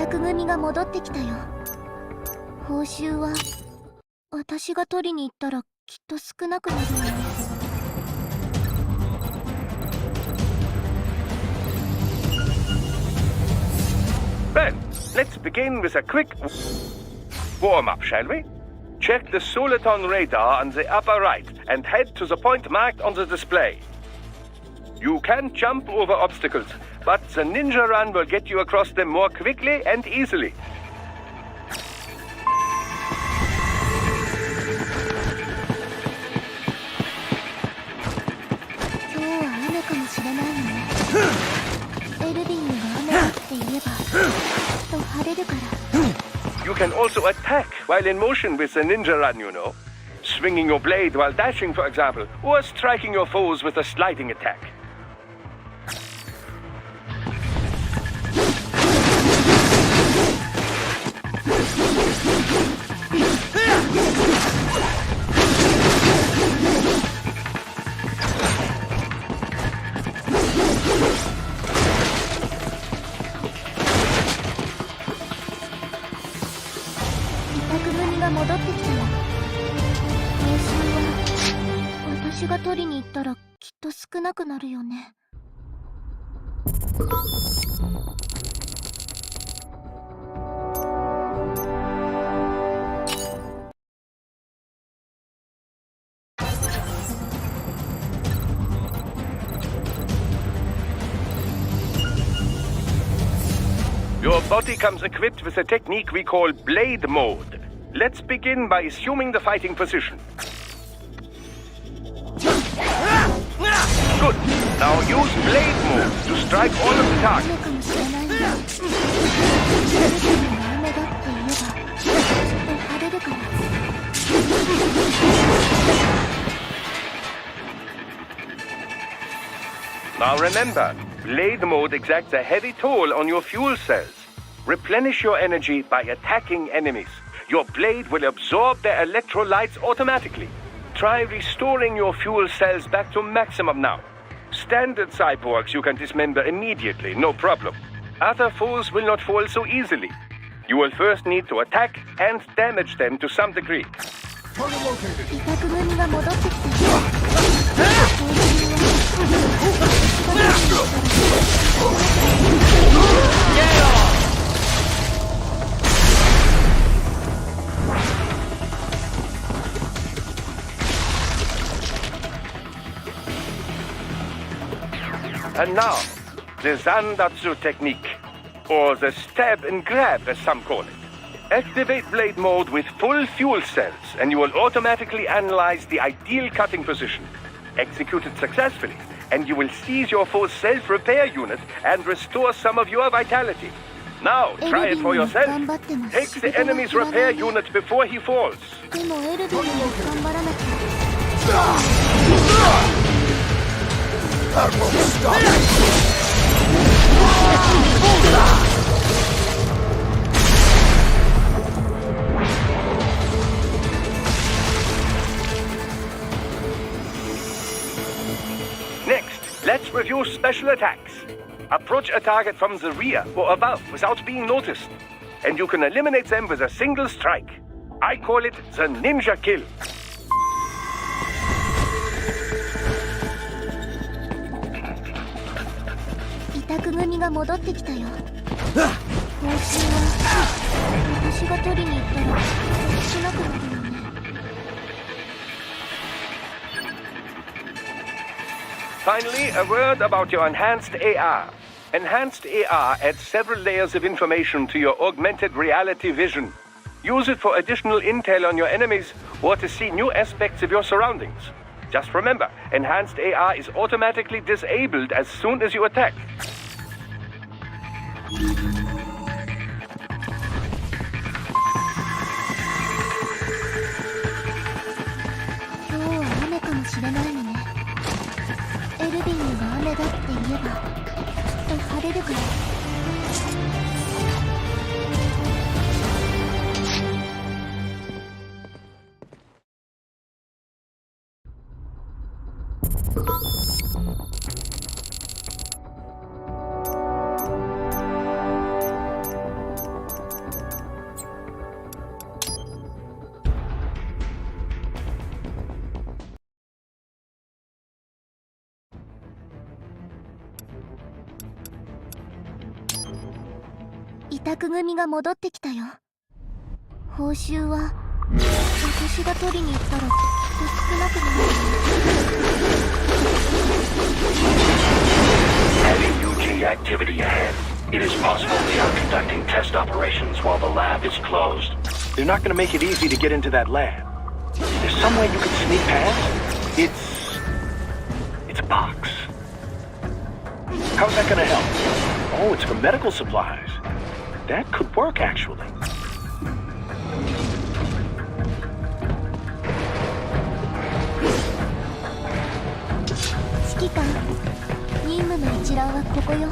宅組が戻ってきたよ。報酬は私が取りに行ったらきっと少なくなるわね。Well, let's begin with a quick warm-up, shall we? Check the Soliton radar on the upper right and head to the point marked on the display. You can jump over obstacles, but the ninja run will get you across them more quickly and easily. You can also attack while in motion with the ninja run, you know. Swinging your blade while dashing, for example, or striking your foes with a sliding attack. Your body comes equipped with a technique we call blade mode. Let's begin by assuming the fighting position. Good. Now use blade mode to strike all of the targets. Now remember, blade mode exacts a heavy toll on your fuel cells. Replenish your energy by attacking enemies. Your blade will absorb their electrolytes automatically. Try restoring your fuel cells back to maximum now. Standard cyborgs you can dismember immediately, no problem. Other foes will not fall so easily. You will first need to attack and damage them to some degree. Target located. Get off! And now, the Zandatsu technique, or the stab and grab as some call it. Activate blade mode with full fuel cells and you will automatically analyze the ideal cutting position. Execute it successfully and you will seize your foe's self-repair unit and restore some of your vitality. Now, try it for yourself. Take the enemy's repair unit before he falls. That won't stop me! Next, let's review special attacks. Approach a target from the rear or above without being noticed, and you can eliminate them with a single strike. I call it the ninja kill. Finally, a word about your enhanced AR. Enhanced AR adds several layers of information to your augmented reality vision. Use it for additional intel on your enemies or to see new aspects of your surroundings. Just remember, enhanced AR is automatically disabled as soon as you attack. タク組が戻ってきたよ。報酬は私が取りに行ったらきっと少なくなる。Heavy UG activity ahead. It is possible they are conducting test operations while the lab is closed. They're not going to make it easy to get into that lab. There's some way you can sneak past? It's a box. How's that going to help? Oh, it's for medical supplies. That could work, actually. Chief, 任務の一覧はここよ。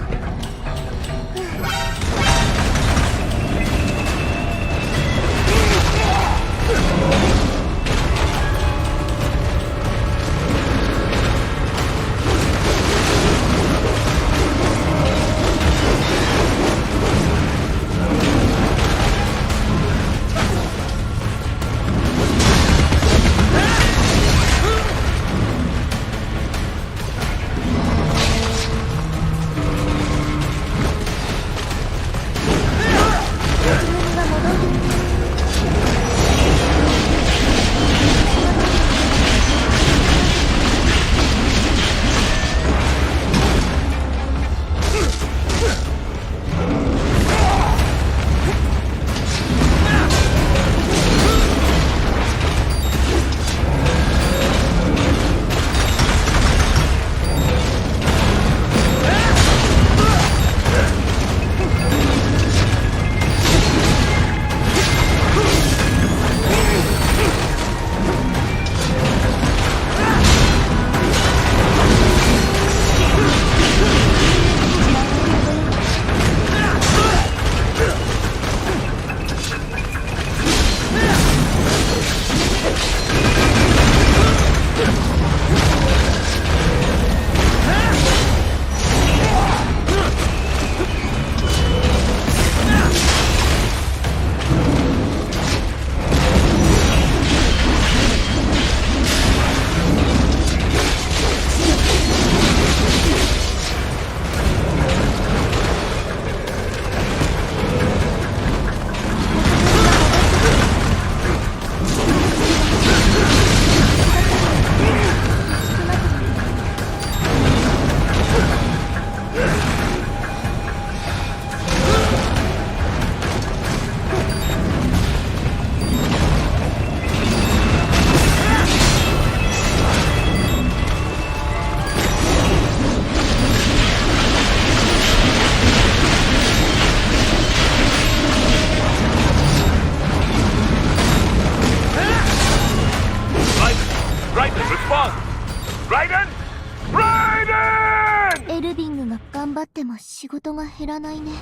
エルビングが頑張っても仕事が減らないね。で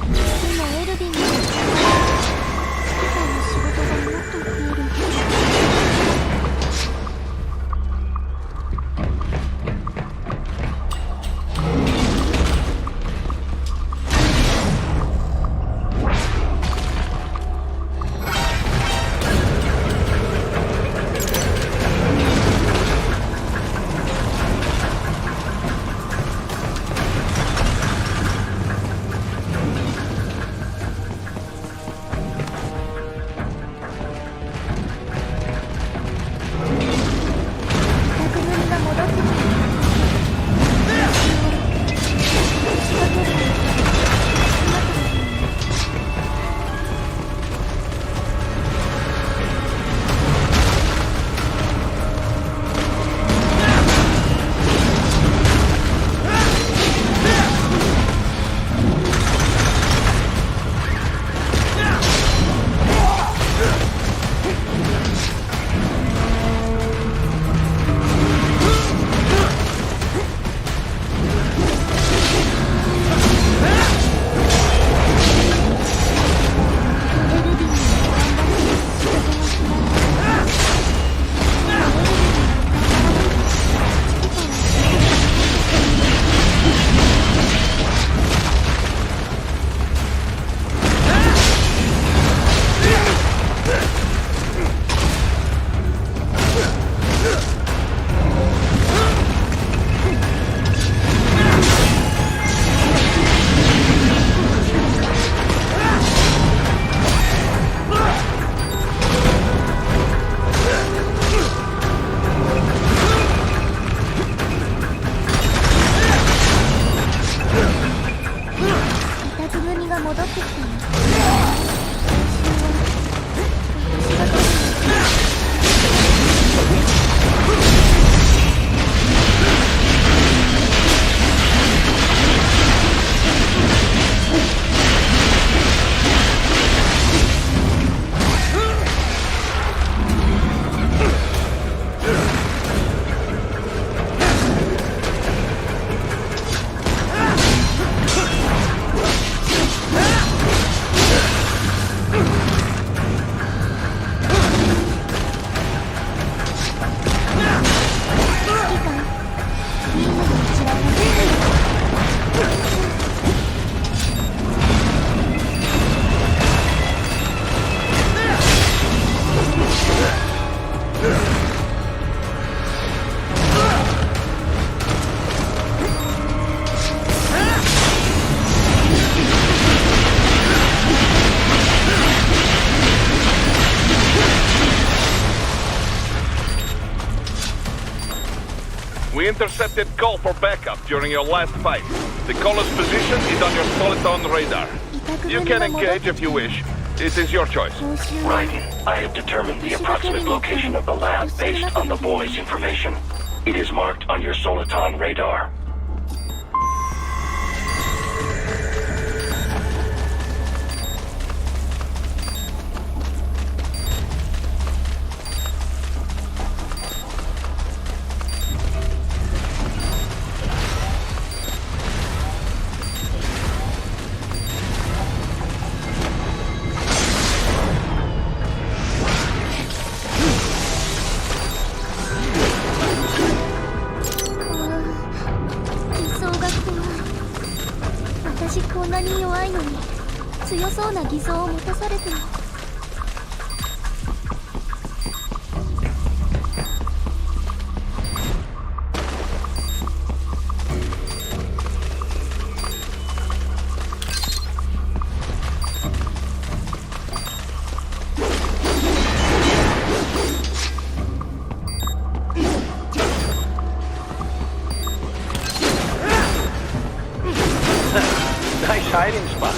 もエルビングが頑張ればスキさんの仕事がもっと増える。We intercepted call for backup during your last fight. The caller's position is on your soliton radar. You can engage if you wish. It is your choice. Right. I have determined the approximate location of the lab based on the boy's information. It is marked on your soliton radar.こんなに弱いのに強そうな偽装を持たされても。Nice hiding spot.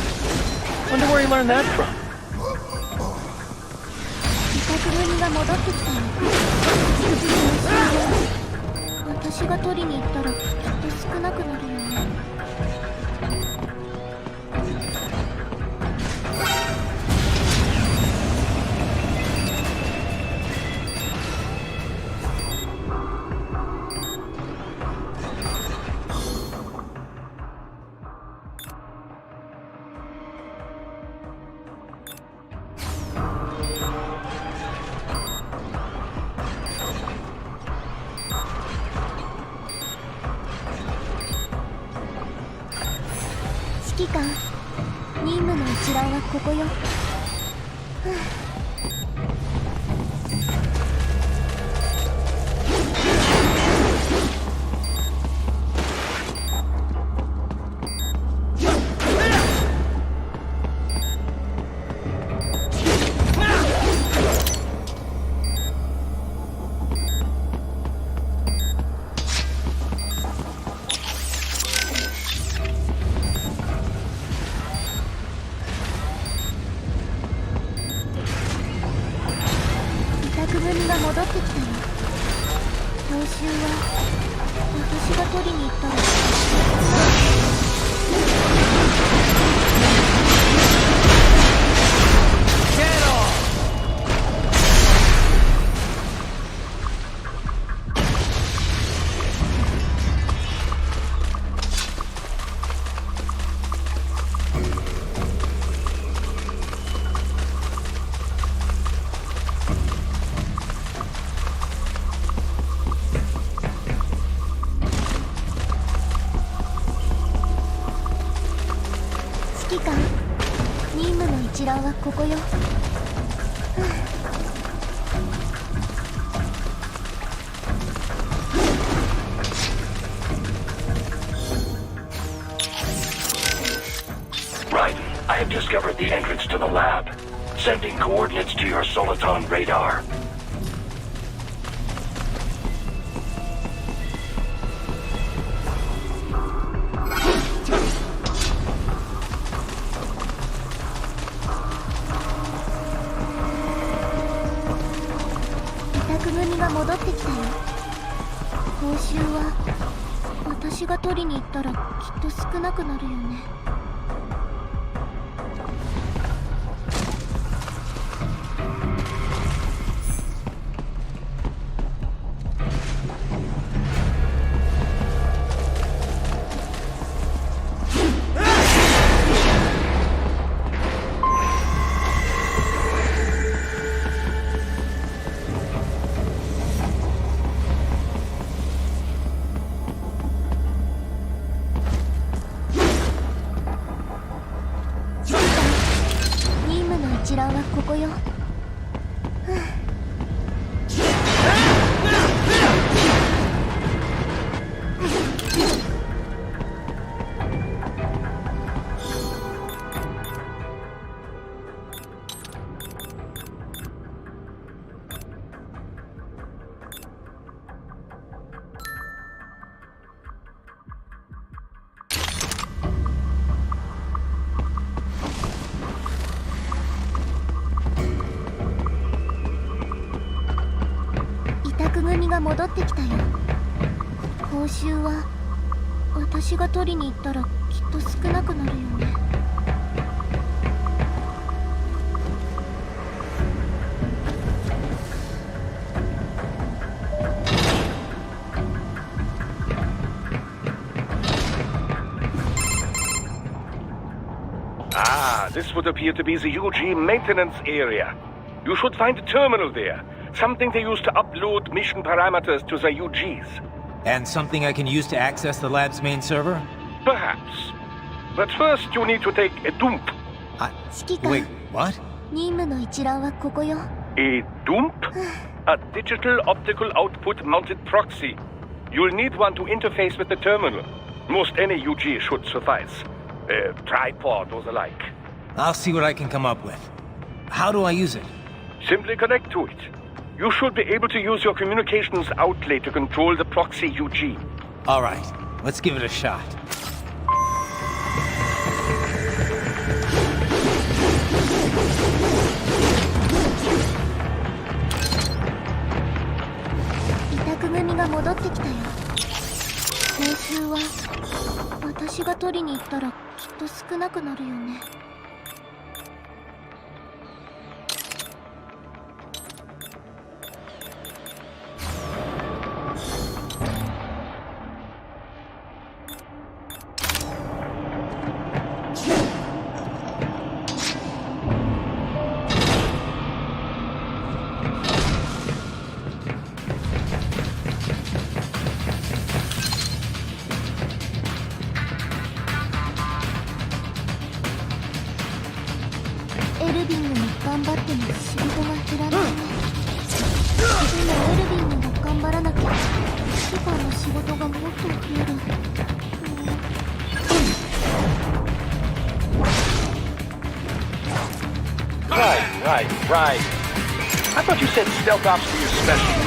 Wonder where he learned that from. 委託組が戻ってきたの。私が取りに行ったらきっと少なくなるよね。指揮官、任務の一覧はここよ。組が戻ってきたよ。報酬は私が取りに行ったら。指揮官、任務の一覧はここよ。Right. I have discovered the entrance to the lab. Sending coordinates to your soliton radar.委託組が戻ってきたよ。報酬は私が取りに行ったらきっと少なくなるよね。一覧はここよ。が戻ってきたよ。報酬は私が取りに行ったらきっと少なくなるよね。Ah, this would appear to be the UG maintenance area. You should find a terminal there. Something they use to upload mission parameters to the UGs. And something I can use to access the lab's main server? Perhaps. But first you need to take a dump. 指揮官、 Wait, what? 任務の一覧はここよ。 A dump? A digital optical output mounted proxy. You'll need one to interface with the terminal. Most any UG should suffice. A tripod or the like. I'll see what I can come up with. How do I use it? Simply connect to it. You should be able to use your communications outlet to control the proxy UG. Alright, let's give it a shot. 委託組が戻ってきたよ。報酬は私が取りに行ったらきっと少なくなるよね。エルヴィングも頑張っても仕事が減らないね。でもエルヴィングも頑張らなきゃ指揮官の仕事がもっと増える。Right. I thought you said stealth ops were your specialty.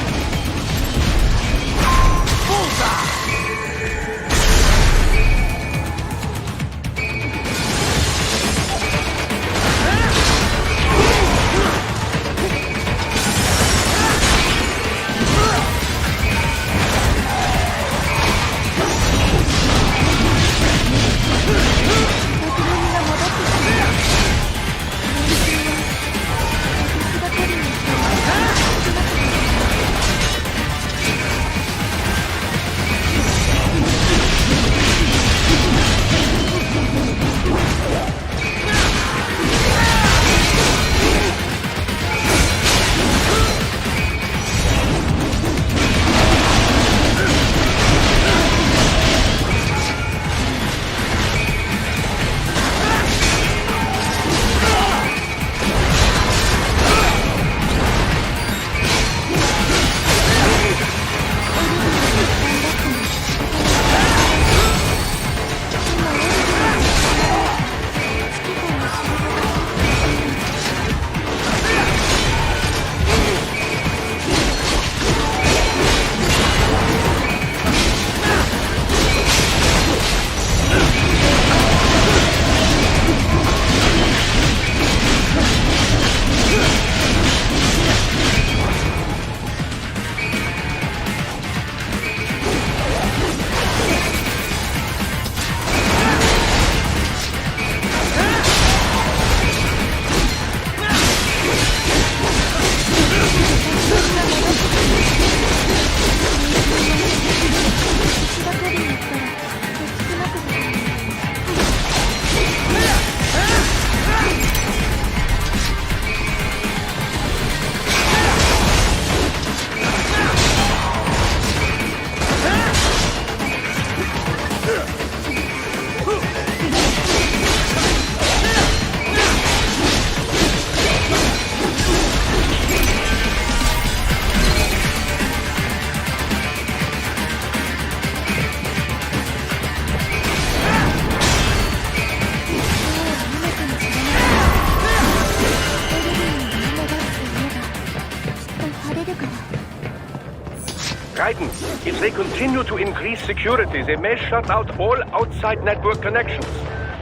If they continue to increase security, they may shut out all outside network connections.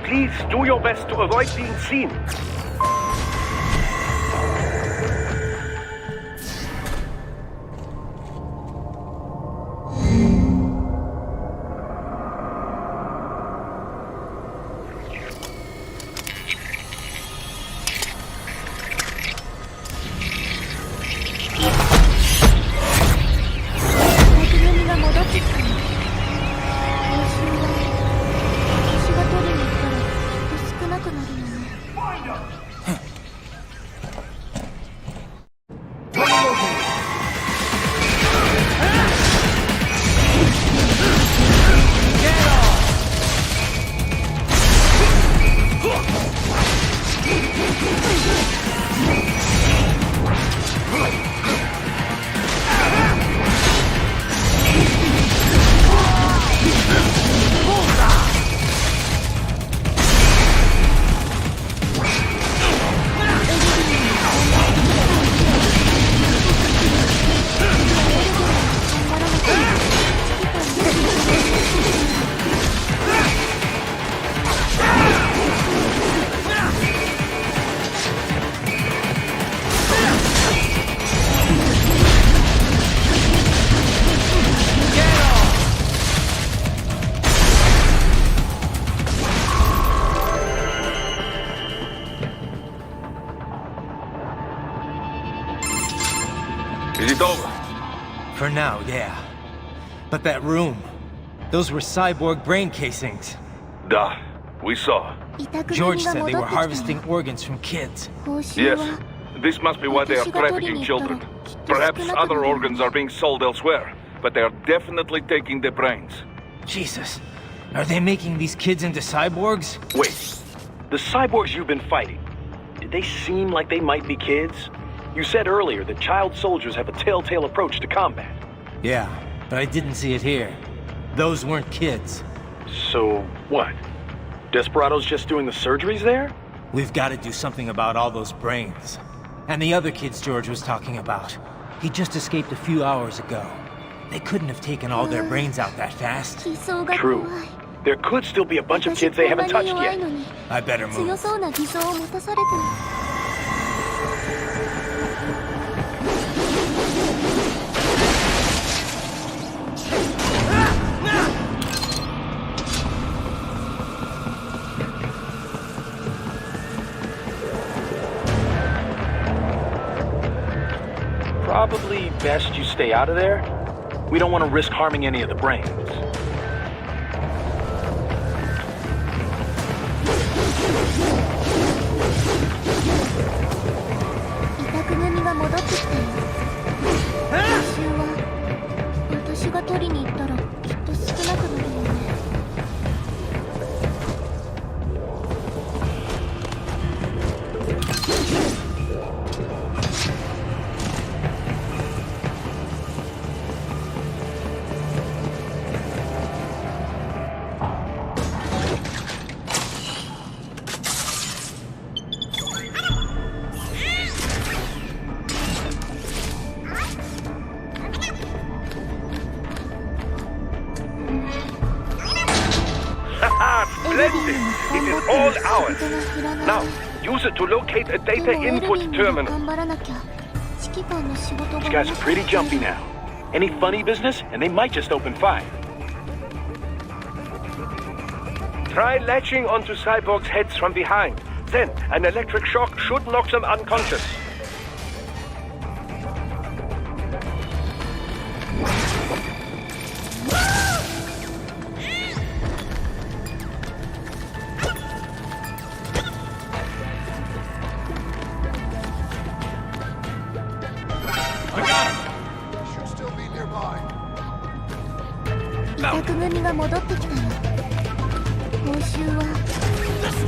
Please do your best to avoid being seen. Is it over? For now, yeah. But that room, those were cyborg brain casings. Duh. We saw. George said they were harvesting organs from kids. Yes. This must be why they are trafficking children. Perhaps other organs are being sold elsewhere, but they are definitely taking the brains. Jesus. Are they making these kids into cyborgs? Wait, the cyborgs you've been fighting, did they seem like they might be kids? You said earlier that child soldiers have a telltale approach to combat. Yeah, but I didn't see it here. Those weren't kids. So, what? Desperado's just doing the surgeries there? We've got to do something about all those brains. And the other kids George was talking about. He just escaped a few hours ago. They couldn't have taken all their brains out that fast. True. There could still be a bunch of kids they haven't touched yet. I better move. Probably best you stay out of there. We don't want to risk harming any of the brains. Splendid! It is all ours. Now, use it to locate a data input terminal. These guys are pretty jumpy now. Any funny business, and they might just open fire. Try latching onto cyborgs' heads from behind. Then, an electric shock should knock them unconscious. Should still be nearby. 委託組が戻ってきたよ。報酬は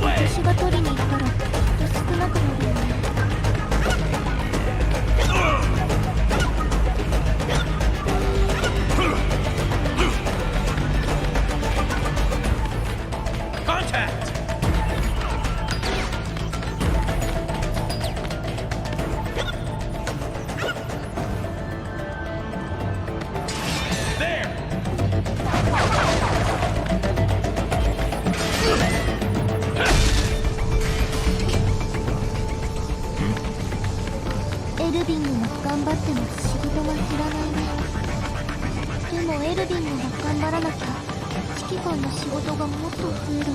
私が取りに行ったらきっと少なくなるよね。エルビングが頑張っても仕事が減らないね。でもエルビングが頑張らなきゃ指揮官の仕事がもっと増える。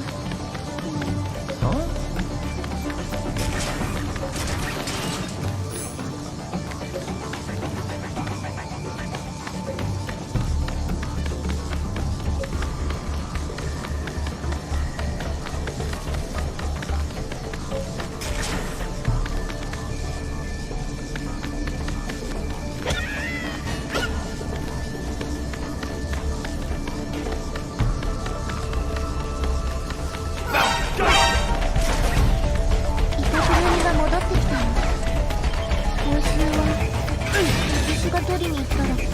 私が取りに行ったらきっと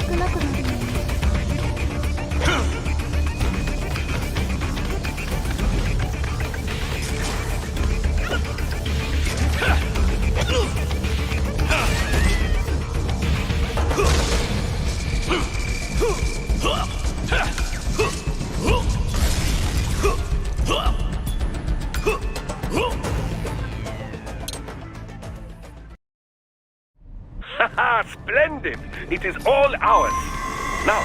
少なくなるよね。Haha, splendid! It is all ours. Now,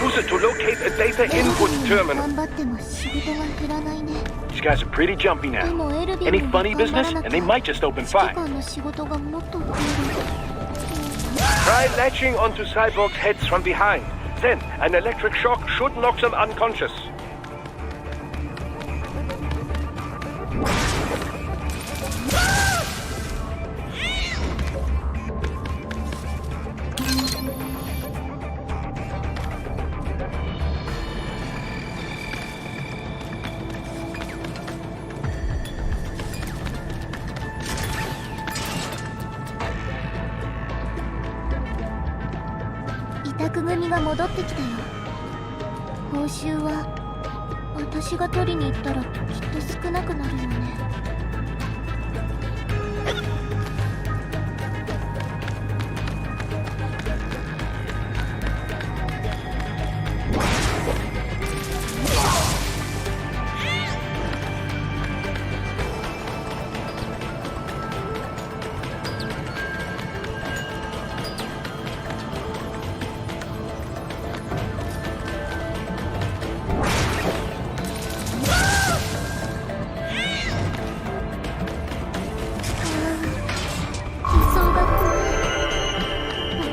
use it to locate a data input terminal. 頑張っても仕事が減らないね。 These guys are pretty jumpy で now. もエルビン Any グが funny 頑張ら business, な and き they ゃ might just open 指揮 fire. 官の仕事がもっと増える。Try latching onto cyborgs' heads from behind. Then, an electric shock should knock them unconscious.委託組が戻ってきたよ。報酬は私が取りに行ったらきっと少なくなるよね。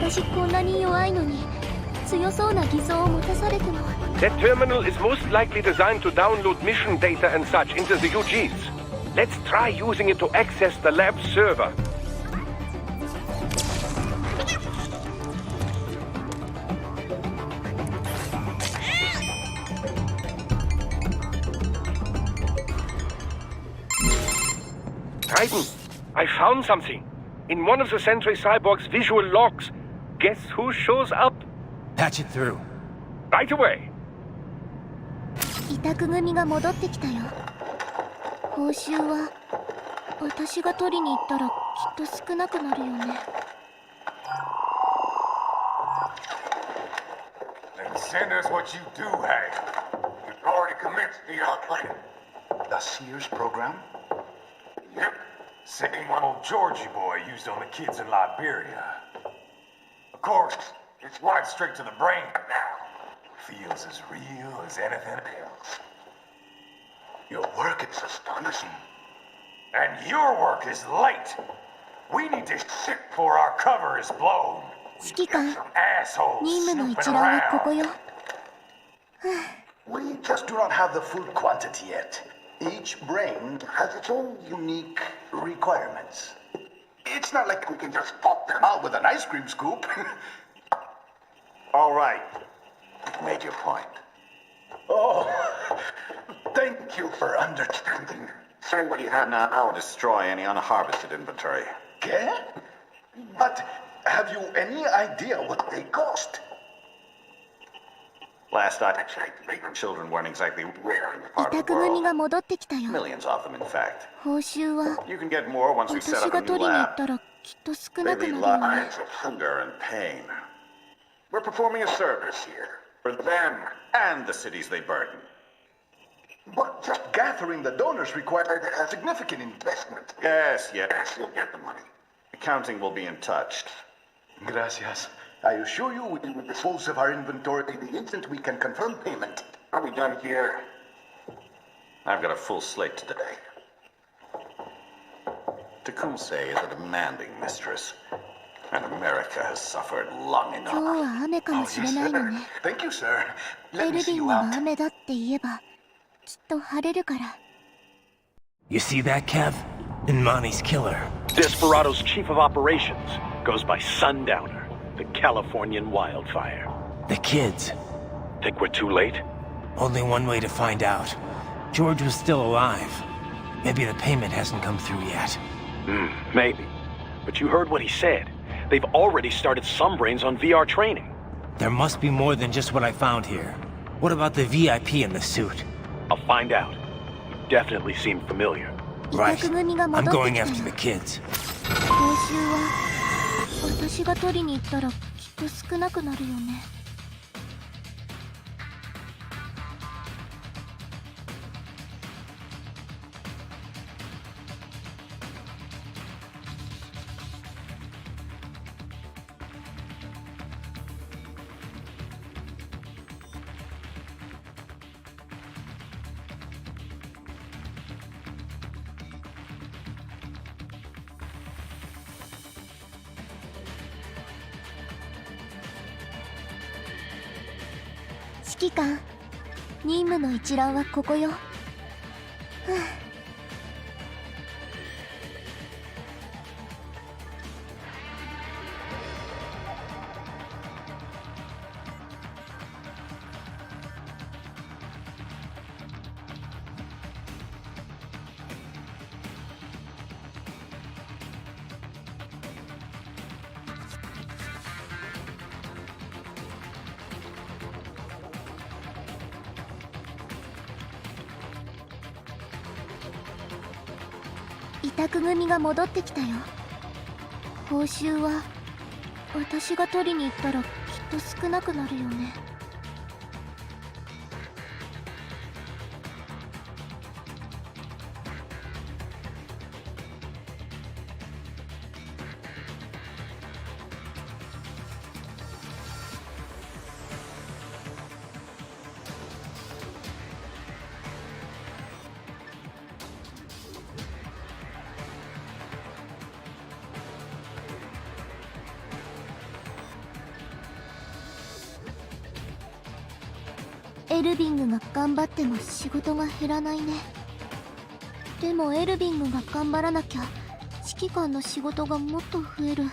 私こんなに弱いのに強そうな偽装を持たされても。 That terminal is most likely designed to download mission data and such into the UGs. Let's try using it to access the lab's server. Titan, I found something. In one of the Sentry Cyborg's visual logs. Guess who shows up? Patch it through. Right away. 委託組が戻ってきたよ。報酬は私が取りに行ったらきっと少なくなるよね。Then send us what you do have. You've already commenced the plan. The Sears program? Yep. Same one old Georgie boy used on the kids in Liberia. Of course, it's right straight to the brain now. Feels as real as anything else. Your work is astonishing. And your work is late. We need to ship before our cover is blown. 指揮官、 Some assholes 任務の snooping 一覧はここ around. よ。 We just do not have the full quantity yet. Each brain has its own unique requirements. It's not like we can just pop them out with an ice cream scoop. All right. You've made your point. Oh, thank you for understanding. Send what you have now. I'll destroy any unharvested inventory. ¿Qué? But have you any idea what they cost? Last I checked, children weren't exactly rare in the 委 part of 託 the 組 world. が戻ってきたよ。 Millions of them, in fact. 報酬は You can get more once we set 私 up が a new 取りに行っ lab. たらきっと少 They なく lead なるよね。 lives of hunger and pain. We're performing a service here for them and the cities they burden. But just gathering the donors required a significant investment. Yes, you'll get the money. Accounting will be in touch. Gracias. I assure you we will dispose of our inventory the instant we can confirm payment. Are we done here? I've got a full slate today. Tecumseh is a demanding mistress, and America has suffered long 今日 enough. は雨かもしれないのね。 Thank you, sir. エ Let ル me ヴ see ィン you グが out. 雨だって言えばきっと晴れるから。 You see that, Kev? In Monty's killer. Desperado's chief of operations goes by Sundowner, the Californian wildfire. The kids. Think we're too late? Only one way to find out. George was still alive. Maybe the payment hasn't come through yet. Maybe. But you heard what he said. They've already started some brains on VR training. There must be more than just what I found here. What about the VIP in the suit? I'll find out. You definitely seem familiar. 委 Right. 託組が I'm 戻って going きた after よ the。kids. 報酬は私が取りに行ったらきっと少なくなるよね。揮官、任務の一覧はここよ。委託組が戻ってきたよ。報酬は私が取りに行ったらきっと少なくなるよね。エルビングが頑張っても仕事が減らないね。でもエルビングが頑張らなきゃ指揮官の仕事がもっと増える。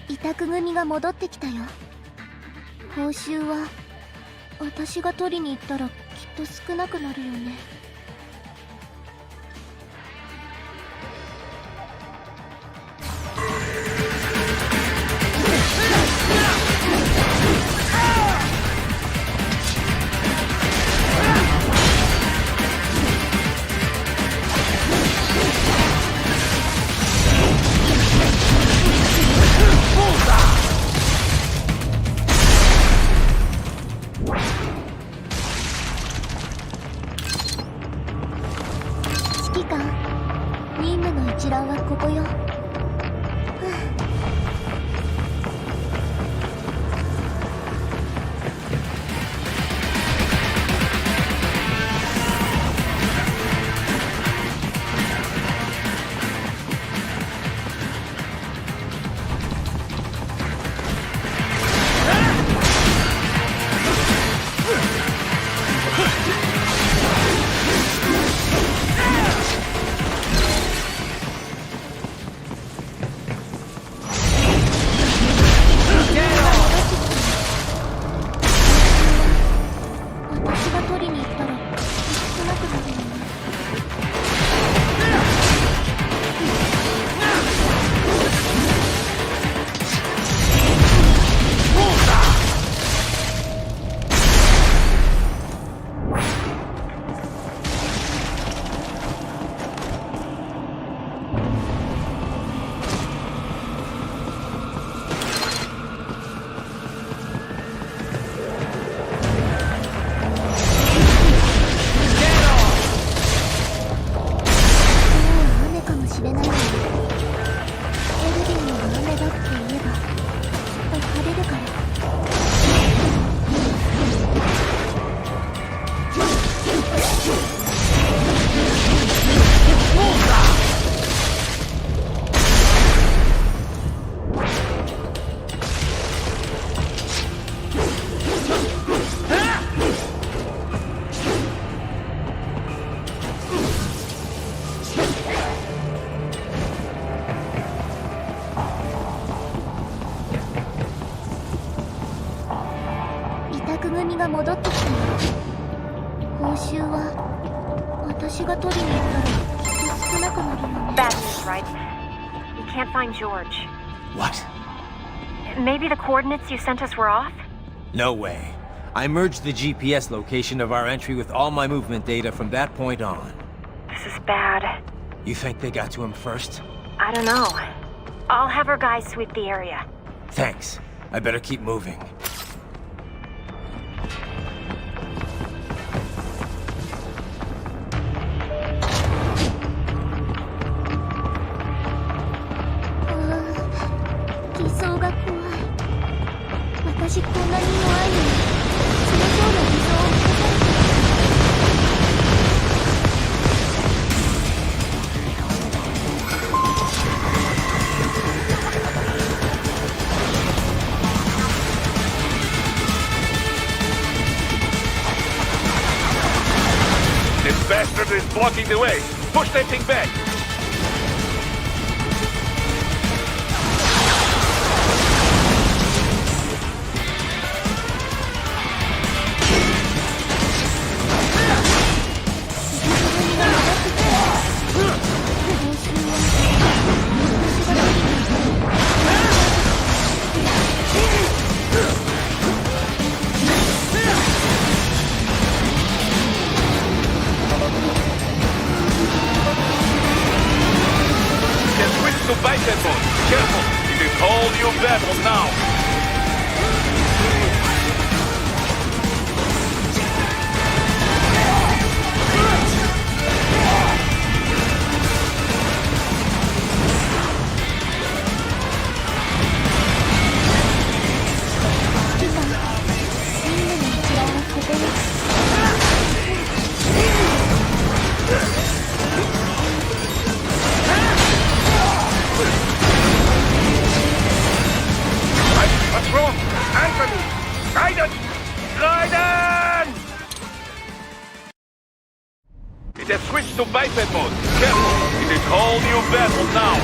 委託組が戻ってきたよ。報酬は私が取りに行ったらきっと少なくなるよね。指揮官、任務の一覧はここよ。私が取りに行ったら少なくなるよね。雨かもしれないけど、エルディングが雨だって言えばきっと晴れるから。委託組が戻ってきたよ。報酬は私が取りに行ったらきっと少なくなるよね。 Bad news, right? We can't find George. What? Maybe the coordinates you sent us were off? No way. I merged the GPS location of our entry with all my movement data from that point on. This is bad. You think they got to him first? I don't know. I'll have our guys sweep the area. Thanks. I better keep moving. 私こんなに弱いのに、そのような理想を持たされて。This bastard is blocking the way. Push that thing back. To bicep mode. Careful, it is all your battle now. What's wrong? Answer me! Raiden! Raiden! It has switched to biped mode. Careful, it is all new battle now.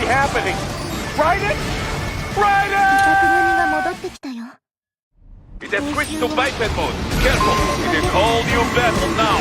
Happening! Raiden! Raiden! It has switched to biped mode. Careful, it is all new battle now.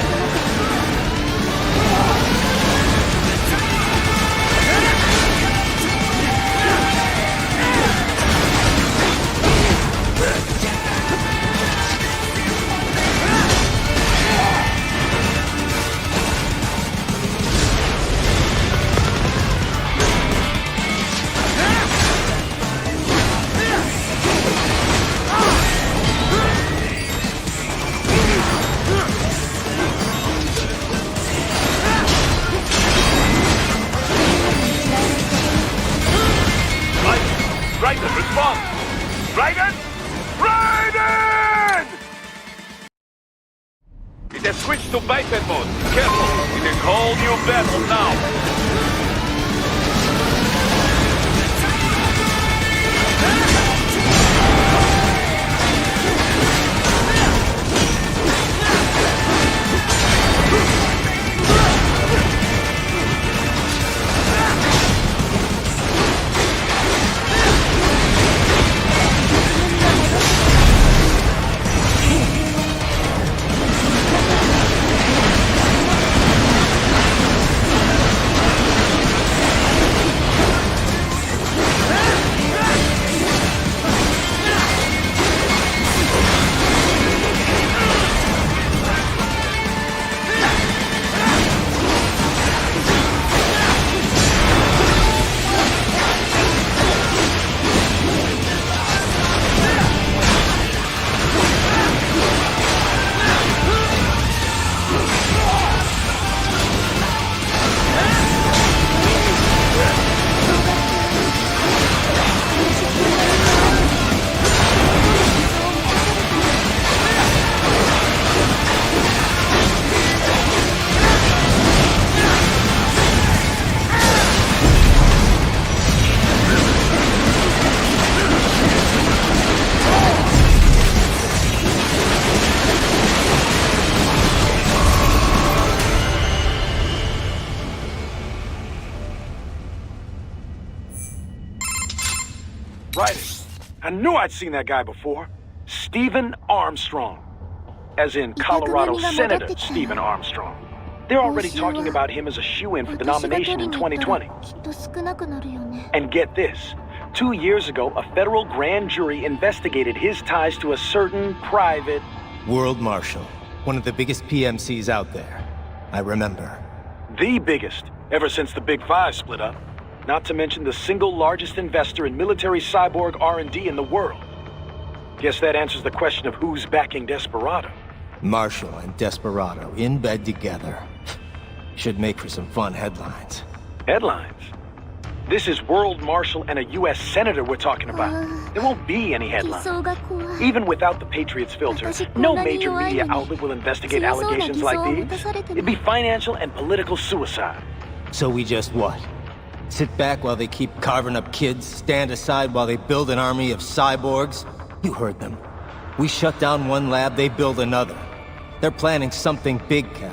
Right. I knew I'd seen that guy before. Stephen Armstrong. As in Colorado Senator Stephen Armstrong. They're already talking about him as a shoo-in for the nomination in 2020. And get this. 2 years ago, a federal grand jury investigated his ties to a certain private... World Marshal. One of the biggest PMCs out there. I remember. The biggest, ever since the Big Five split up. Not to mention the single largest investor in military cyborg R&D in the world. Guess that answers the question of who's backing Desperado. Marshall and Desperado in bed together. Should make for some fun headlines. Headlines? This is World Marshal and a U.S. Senator we're talking about. There won't be any headlines. Even without the Patriots filter, no major media outlet will investigate allegations like these. It'd be financial and political suicide. So we just what? Sit back while they keep carving up kids, stand aside while they build an army of cyborgs? You heard them. We shut down one lab, they build another. They're planning something big, Kev.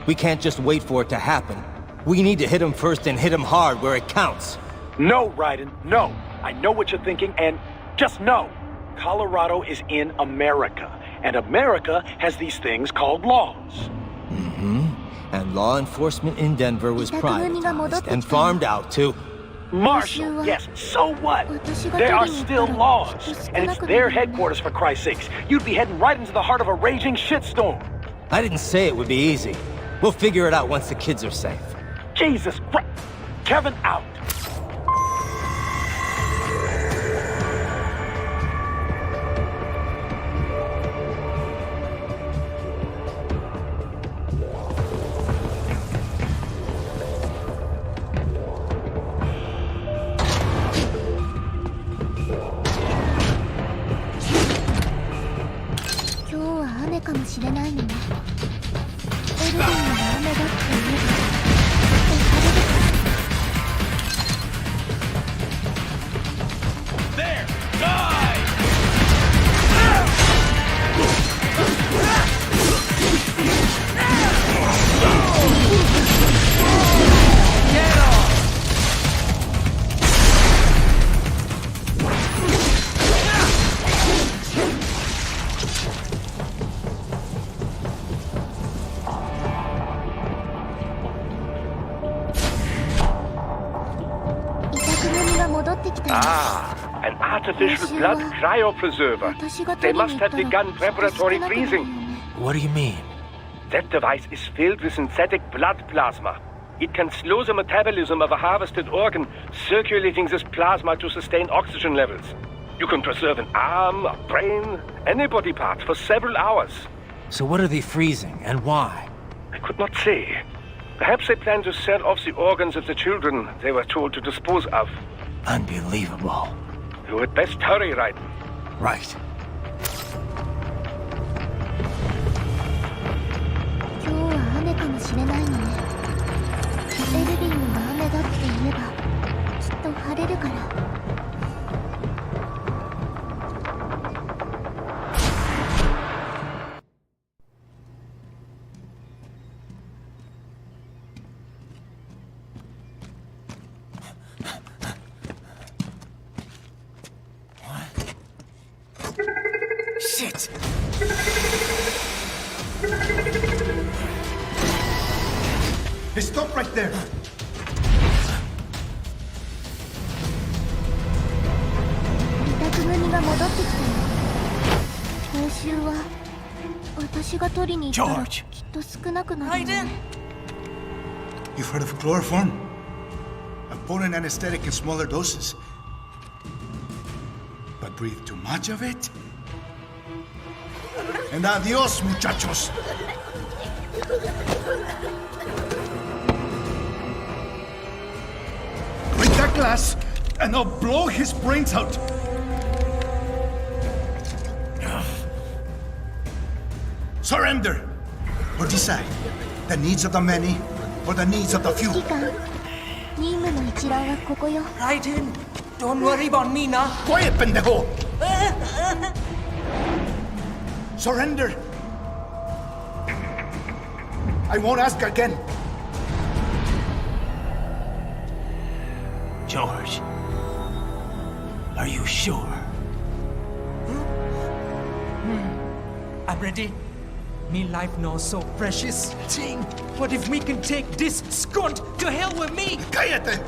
We can't just wait for it to happen. We need to hit them first and hit them hard where it counts. No, Raiden, no. I know what you're thinking, and just know. Colorado is in America, and America has these things called laws. Mm-hmm. And law enforcement in Denver was privatized and farmed out to... Marshall, yes, so what? There are still laws, and it's their headquarters, for Christ's sakes. You'd be heading right into the heart of a raging shitstorm. I didn't say it would be easy. We'll figure it out once the kids are safe. Jesus Christ. Kevin out. An artificial blood cryopreserver. They must have begun preparatory freezing. What do you mean? That device is filled with synthetic blood plasma. It can slow the metabolism of a harvested organ, circulating this plasma to sustain oxygen levels. You can preserve an arm, a brain, any body part for several hours. So what are they freezing, and why? I could not say. Perhaps they plan to sell off the organs of the children they were told to dispose of. Unbelievable. You had best hurry, Raiden. Right. Shit! Hey, stop right there! George! Raiden! You've heard of chloroform? A potent anesthetic in smaller doses. But breathe too much of it? And adios, muchachos! Break that glass, and I'll blow his brains out! Surrender! Or decide. The needs of the many, or the needs of the few. Raiden, don't worry about me now. Quiet, pendejo! Surrender! I won't ask again. George. Are you sure? I'm ready. Me life now so precious. Ting, what if we can take this skunt to hell with me? ¡Cállate!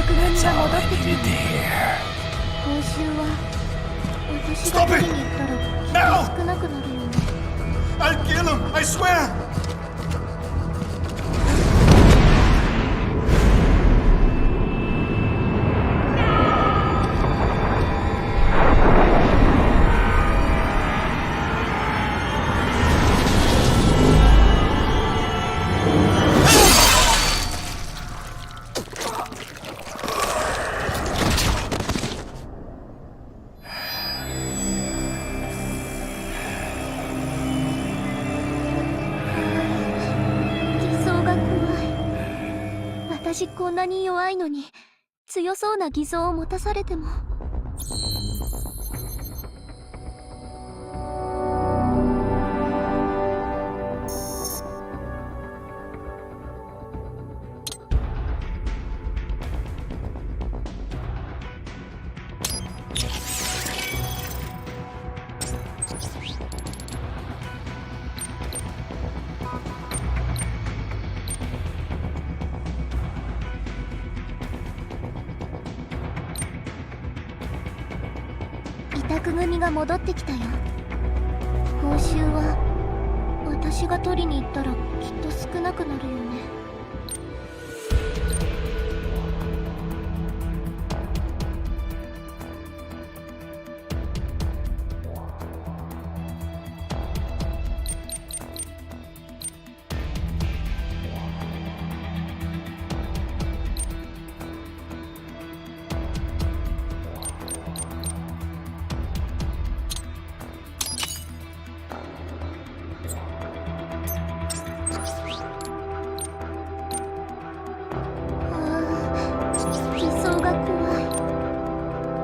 委託組が戻ってきた。報酬は私が取りに行ったらきっと少なくなるよね。I'll kill him, I swear! 私こんなに弱いのに強そうな偽装を持たされても。委託組が戻ってきたよ。報酬は私が取りに行ったらきっと少なくなるよね。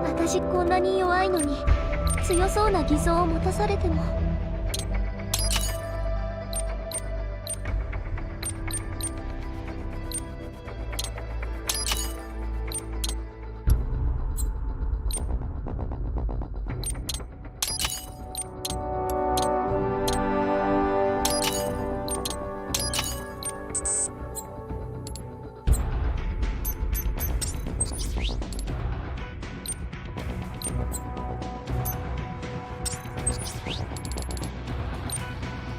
私こんなに弱いのに強そうな偽装を持たされても。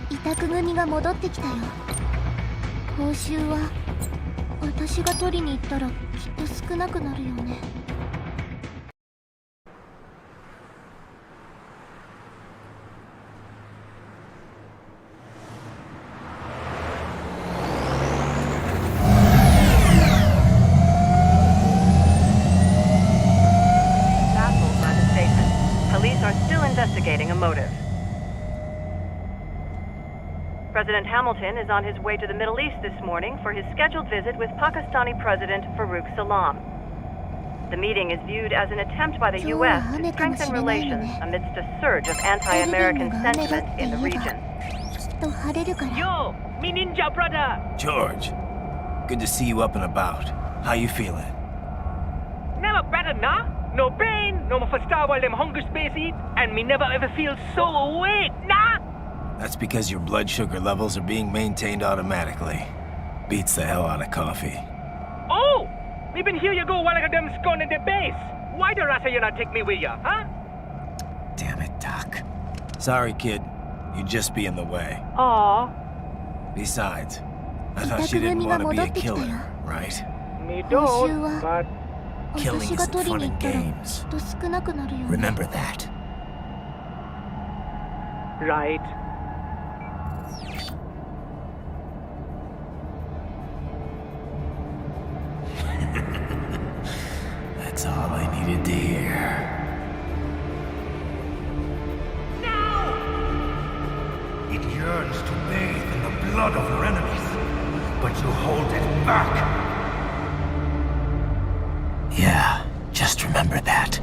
委託組が戻ってきたよ。報酬は私が取りに行ったらきっと少なくなるよね。Police are still investigating a motive. President Hamilton is on his way to the Middle East this morning for his scheduled visit with Pakistani President Farooq Salam. The meeting is viewed as an attempt by the U.S. to strengthen relations amidst a surge of anti-American sentiment in the region. Yo, me ninja brother! George, good to see you up and about. How you feeling? Never better, nah? No pain, no more for star while them hunger space eat, and me never ever feel so awake, nah? That's because your blood sugar levels are being maintained automatically. Beats the hell out of coffee. Oh! Me been here you go while I got them scone in the base. Why the rasta you not take me with ya, huh? Damn it, Doc. Sorry, kid. You'd just be in the way. Aw. Besides, I thought she didn't want to be a killer, right? Me don't, but... Killing isn't fun and games. Remember that. Right. That's all I needed to hear. No! It yearns to bathe in the blood of your enemies, but you hold it back. Yeah, just remember that.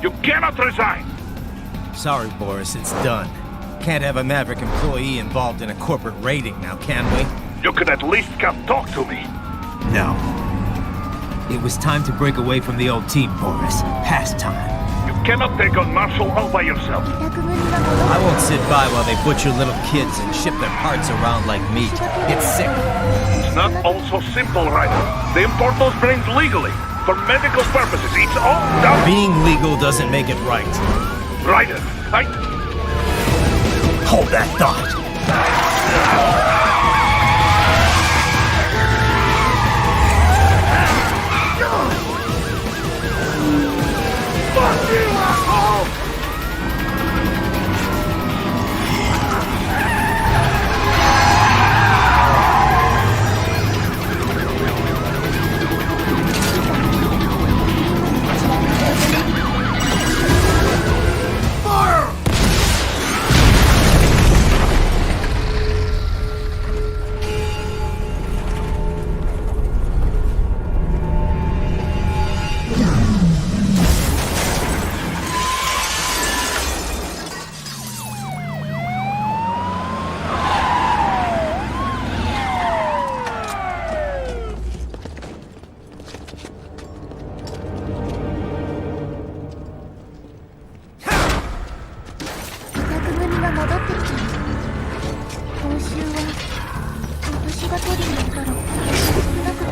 You cannot resign! Sorry, Boris, it's done. Can't have a Maverick employee involved in a corporate raiding now, can we? You can at least come talk to me. No. It was time to break away from the old team, Boris. Past time. You cannot take on Marshall all by yourself. I won't sit by while they butcher little kids and ship their parts around like meat. It's sick. It's not all so simple, Ryder. They import those brains legally. For medical purposes. It's all done. Being legal doesn't make it right. Ryder, Hold that thought. Fuck you, asshole!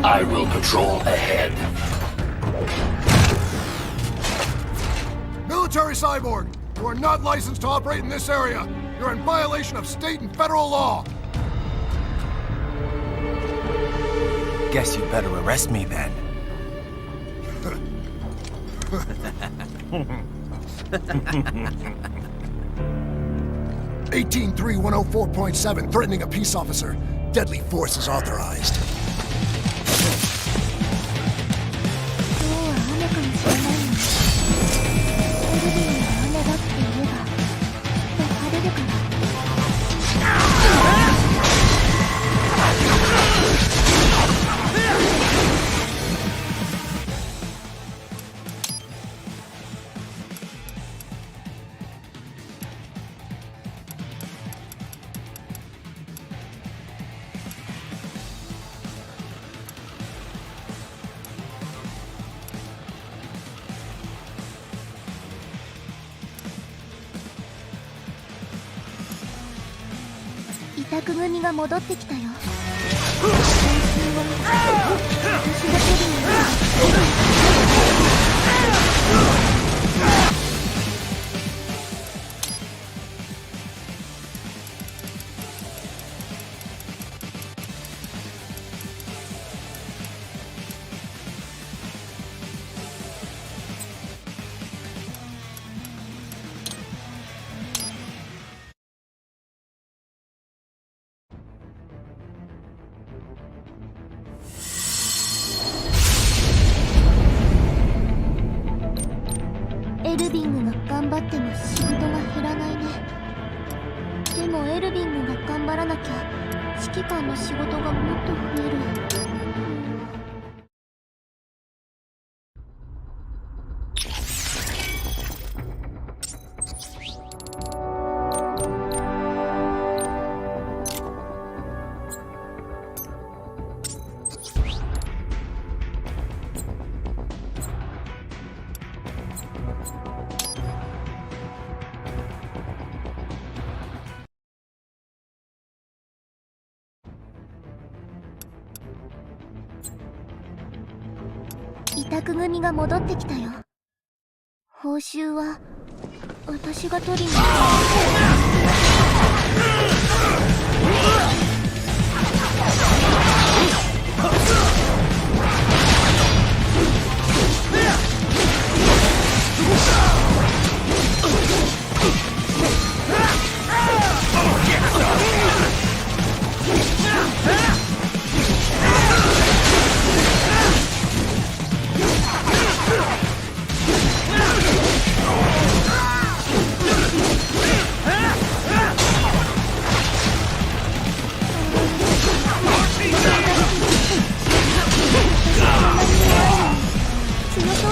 I will patrol ahead. Military cyborg, you are not licensed to operate in this area. You're in violation of state and federal law. Guess you better arrest me then. 183-104.7, threatening a peace officer. Deadly force is authorized.委託組が戻ってきたよ。エルビングが頑張っても仕事が減らないね。でもエルビングが頑張らなきゃ指揮官の仕事がもっと増える。委託組が戻ってきたよ。報酬は私が取りに行く。強そう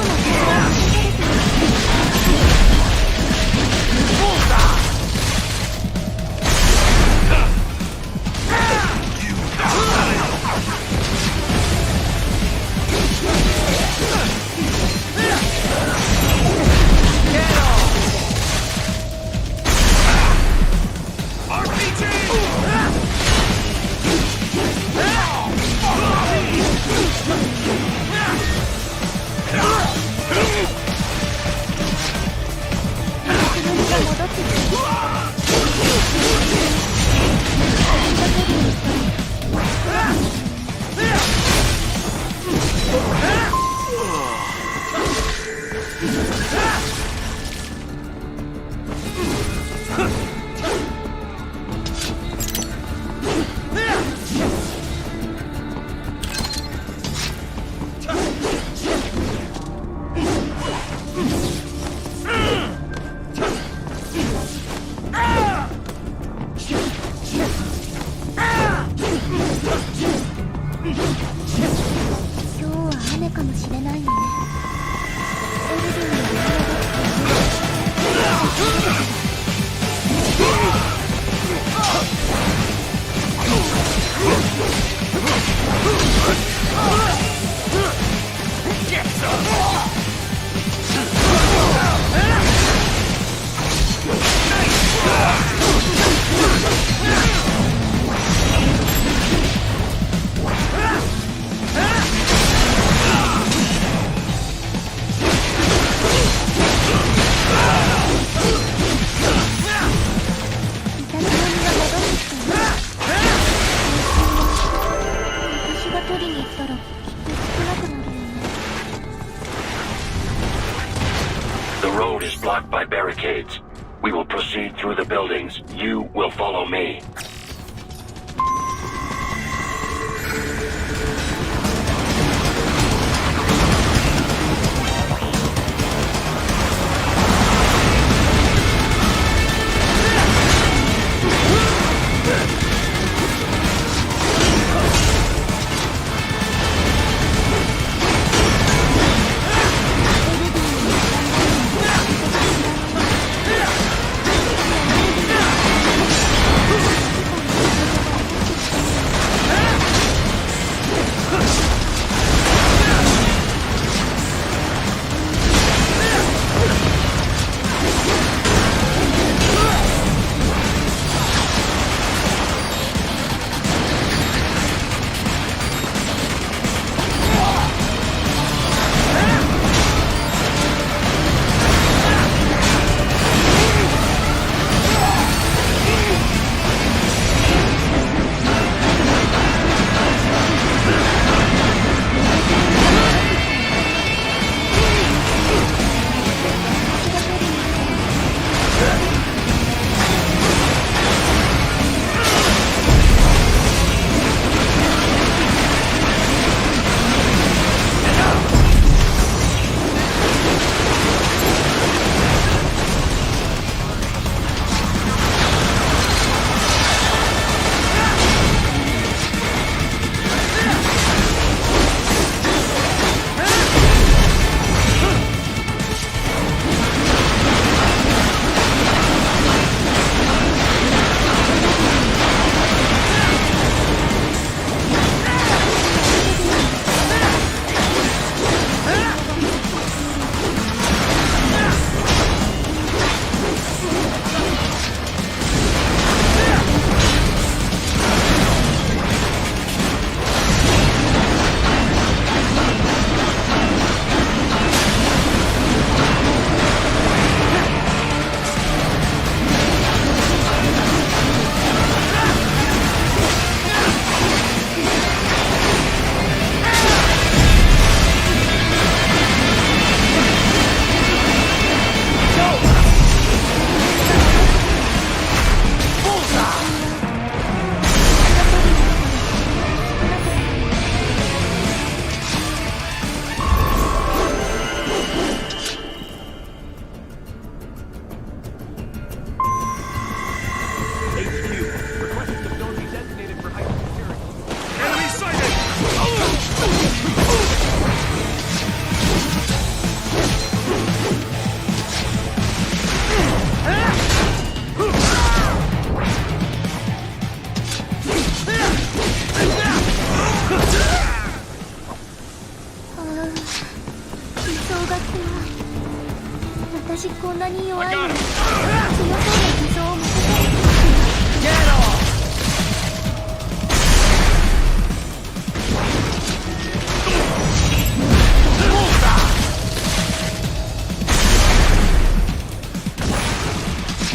road is blocked by barricades. We will proceed through the buildings. You will follow me.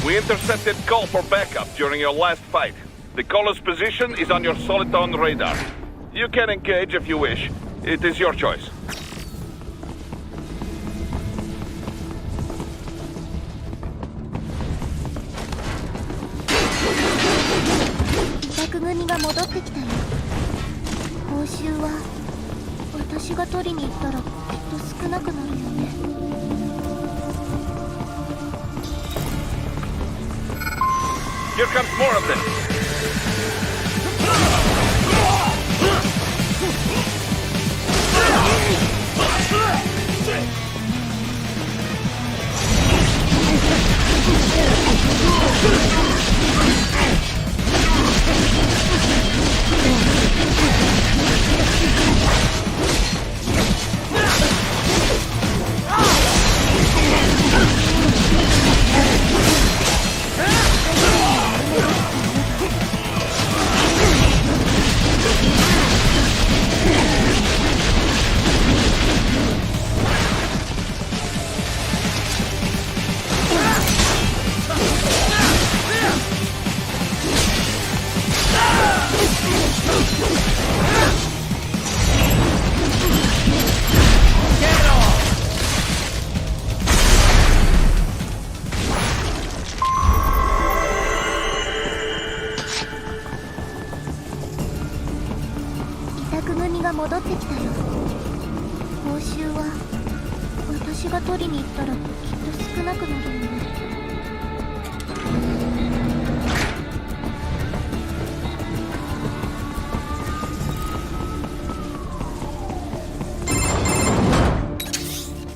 We intercepted call for backup during your last fight. The caller's position is on your Soliton radar. You can engage if you wish. It is your choice. 委託組が戻ってきたよ。報酬は私が取りに行ったらきっと少なくなるよね。Here comes more of them. 取りに行ったらきっと少なくなるよね。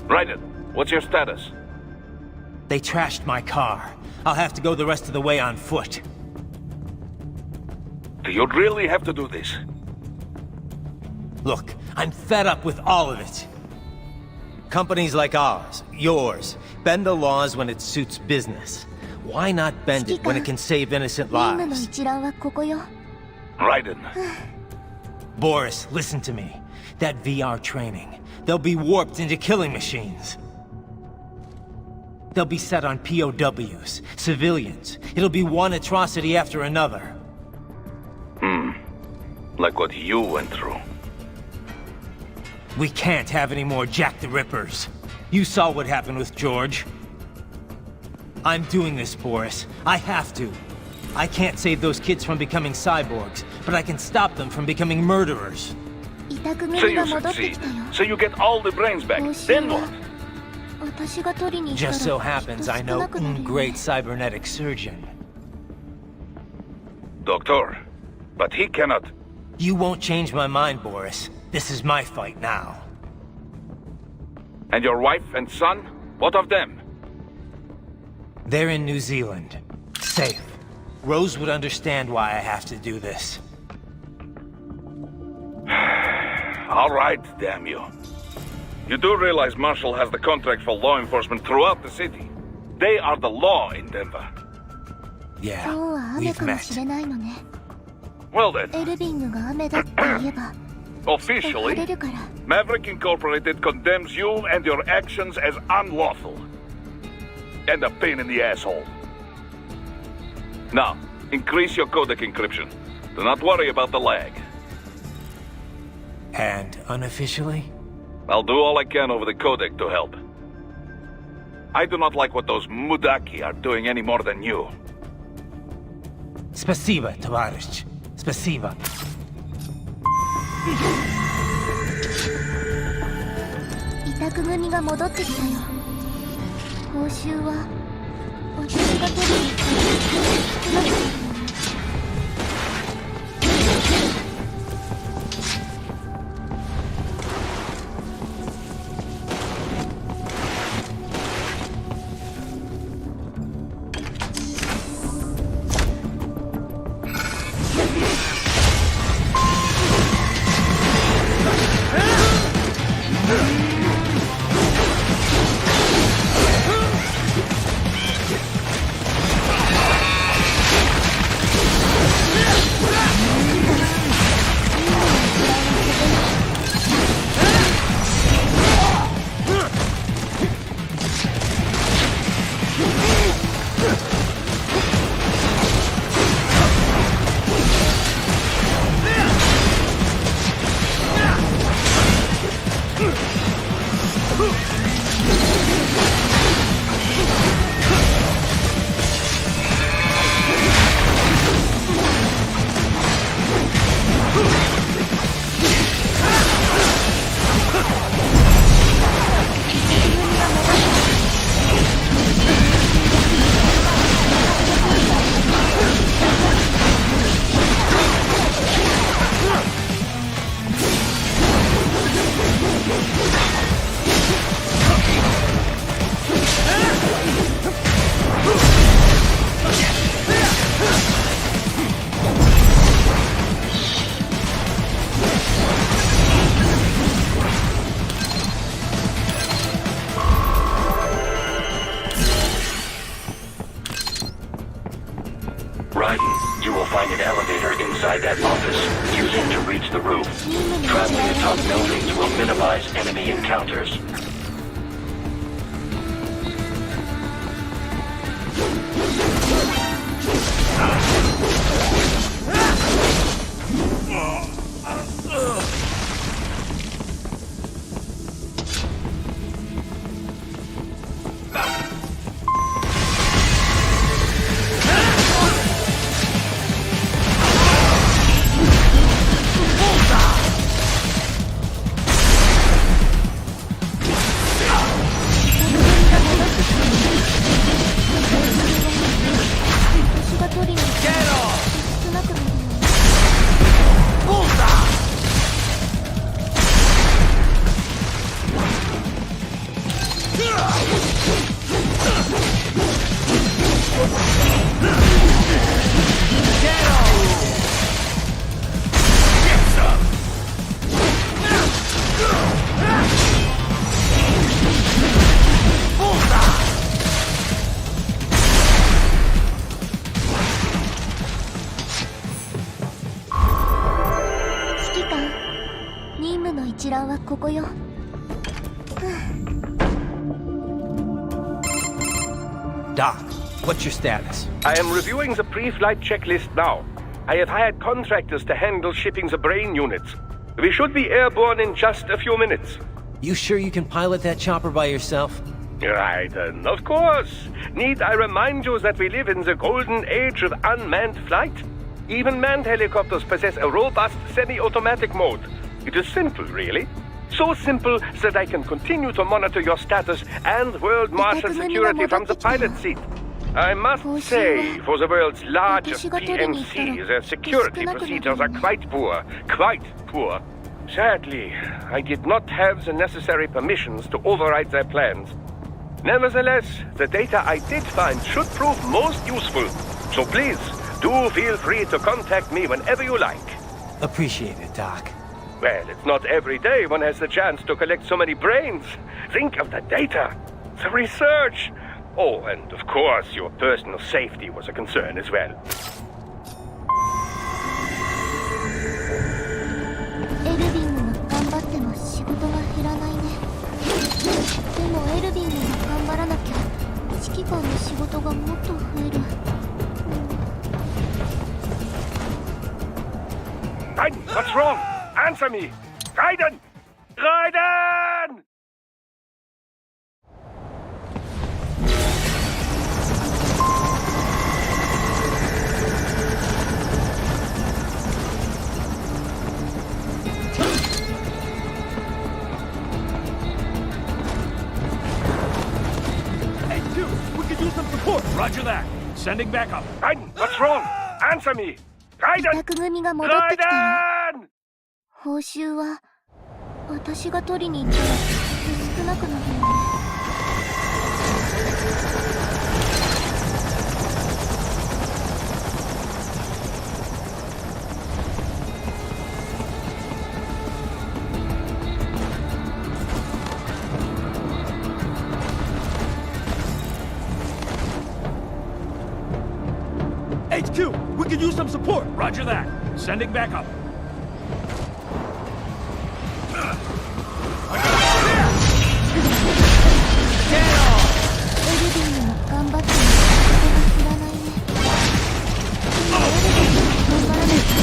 Raiden, what's your status? They trashed my car. I'll have to go the rest of the way on foot. Do you really have to do this? Look, I'm fed up with all of it. Companies like ours, yours, bend the laws when it suits business. Why not bend it when it can save innocent 任務の lives? 一覧はここよ。 Raiden. Boris, listen to me. That VR training, they'll be warped into killing machines. They'll be set on POWs, civilians. It'll be one atrocity after another. Like what you went through. We can't have any more Jack the Rippers. You saw what happened with George. I'm doing this, Boris. I have to. I can't save those kids from becoming cyborgs, but I can stop them from becoming murderers. 委託 So 組 you が戻って succeed. きたよ。 So you get all the brains back. 報酬 Then は what? 私が取りに行ったら Just き so っと happens I 少 know なくなるよ great ね。 cybernetic surgeon. Doctor. But he cannot. You won't change my mind, Boris. This is my fight now. And your wife and son? What of them? They're in New Zealand. Safe. Rose would understand why I have to do this. All right, damn you. You do realize Marshall has the contract for law enforcement throughout the city. They are the law in Denver. 今日 Yeah, は雨 we've かもし met. れないのね。 Well then, エルビングが雨だって言えば officially, 晴れるから。 Maverick Incorporated condemns you and your actions as unlawful. And a pain in the asshole. Now, increase your codec encryption. Do not worry about the lag. And unofficially? I'll do all I can over the codec to help. I do not like what those Mudaki are doing any more than you. Спасибо, товарищ. Спасибо. 委託組が戻ってきたよ。報酬は私が取りに行ったら少なくなるよね。Raiden, you will find an elevator inside that office. Use it to reach the roof. Traveling atop buildings will minimize enemy encounters. ここよ。Doc, what's your status? I am reviewing the pre-flight checklist now. I have hired contractors to handle shipping the brain units. We should be airborne in just a few minutes. You sure you can pilot that chopper by yourself? Right, of course. Need I remind you that we live in the golden age of unmanned flight? Even manned helicopters possess a robust semi-automatic mode. It is simple, really. So simple that I can continue to monitor your status and world marshal security from the pilot seat. I must say, for the world's largest PMC, their security procedures are quite poor. Quite poor. Sadly, I did not have the necessary permissions to override their plans. Nevertheless, the data I did find should prove most useful. So please, do feel free to contact me whenever you like. Appreciate it, Doc. Well, it's not every day one has the chance to collect so many brains. Think of the data, the research. Oh, and of course, your personal safety was a concern as well. エルビングが頑張っても仕事が減らないね。でもエルビングが頑張らなきゃ指揮官の仕事がもっと増える。Raiden, what's wrong? Answer me! Raiden! Raiden! Hey, dude, we could use some support. Roger that. Sending back up. Raiden, what's wrong? Answer me! Raiden! 委託組が戻ってきたよ。 Raiden! 報酬は私が取りに行ったら少なくなるよね。HQ, we could use some support. Roger that. Sending back up. エルビングも頑張っても仕事が減らないね。でもエルビングが頑張らなきゃ。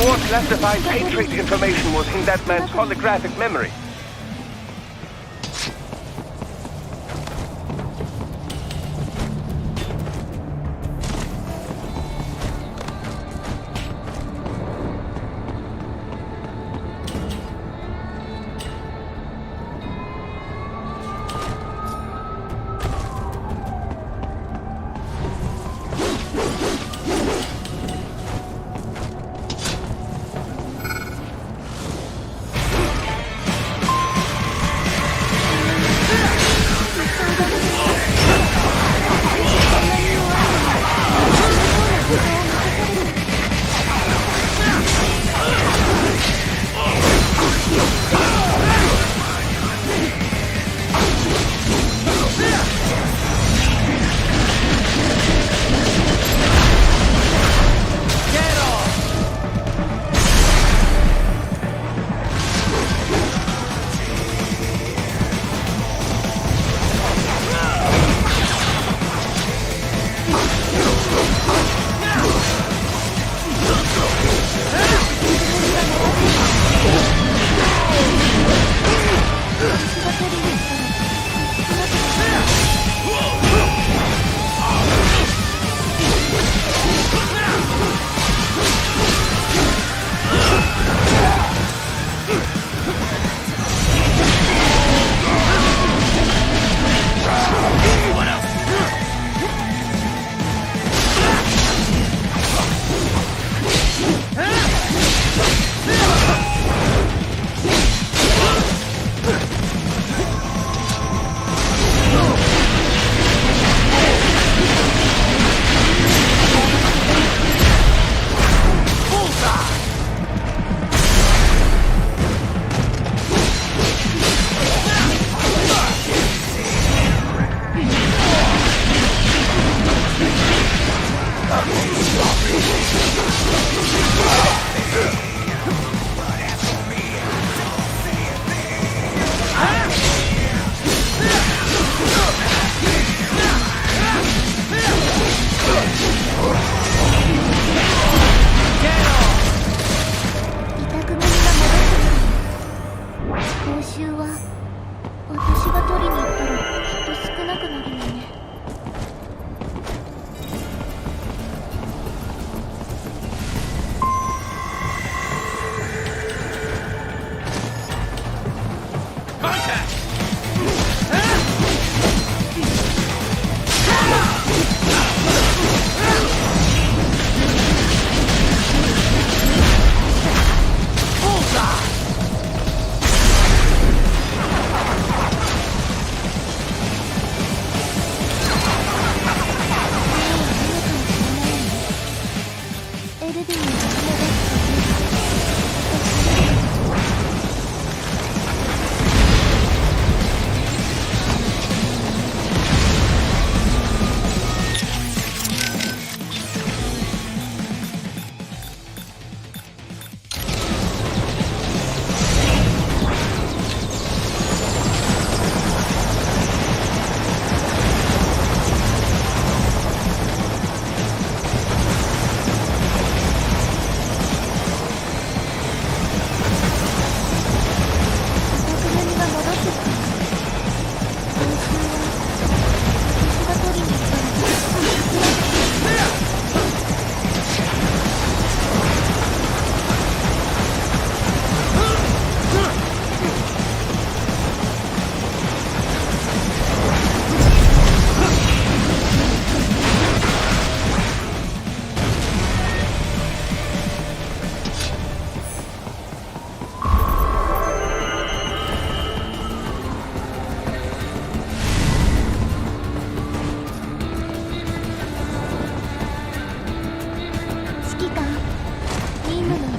More classified Patriot information was in that man's holographic memory.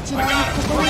ちらにここに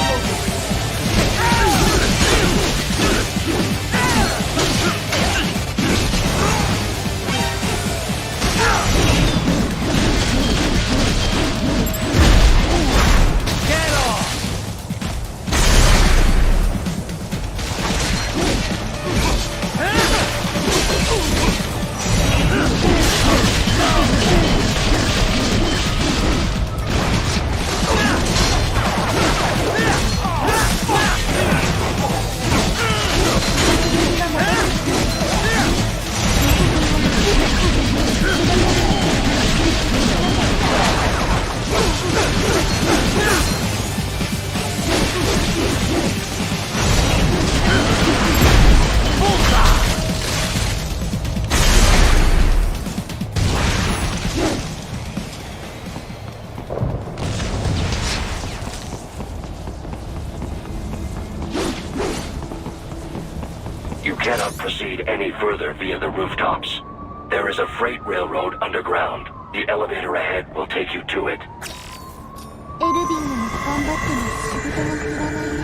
You cannot proceed any further via the rooftops. There is a freight railroad underground. The elevator ahead will take you to it. エルヴィングも頑張っても仕事が減らないね。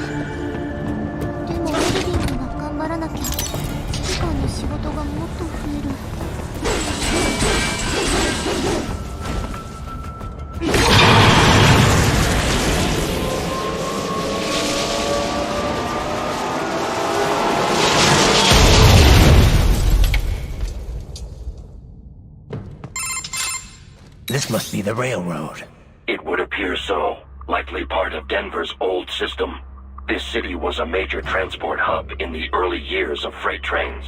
でもエルヴィングが頑張らなきゃ指揮官の仕事がもっと増える。This must be the railroad. It would appear so. Likely part of Denver's old system. This city was a major transport hub in the early years of freight trains.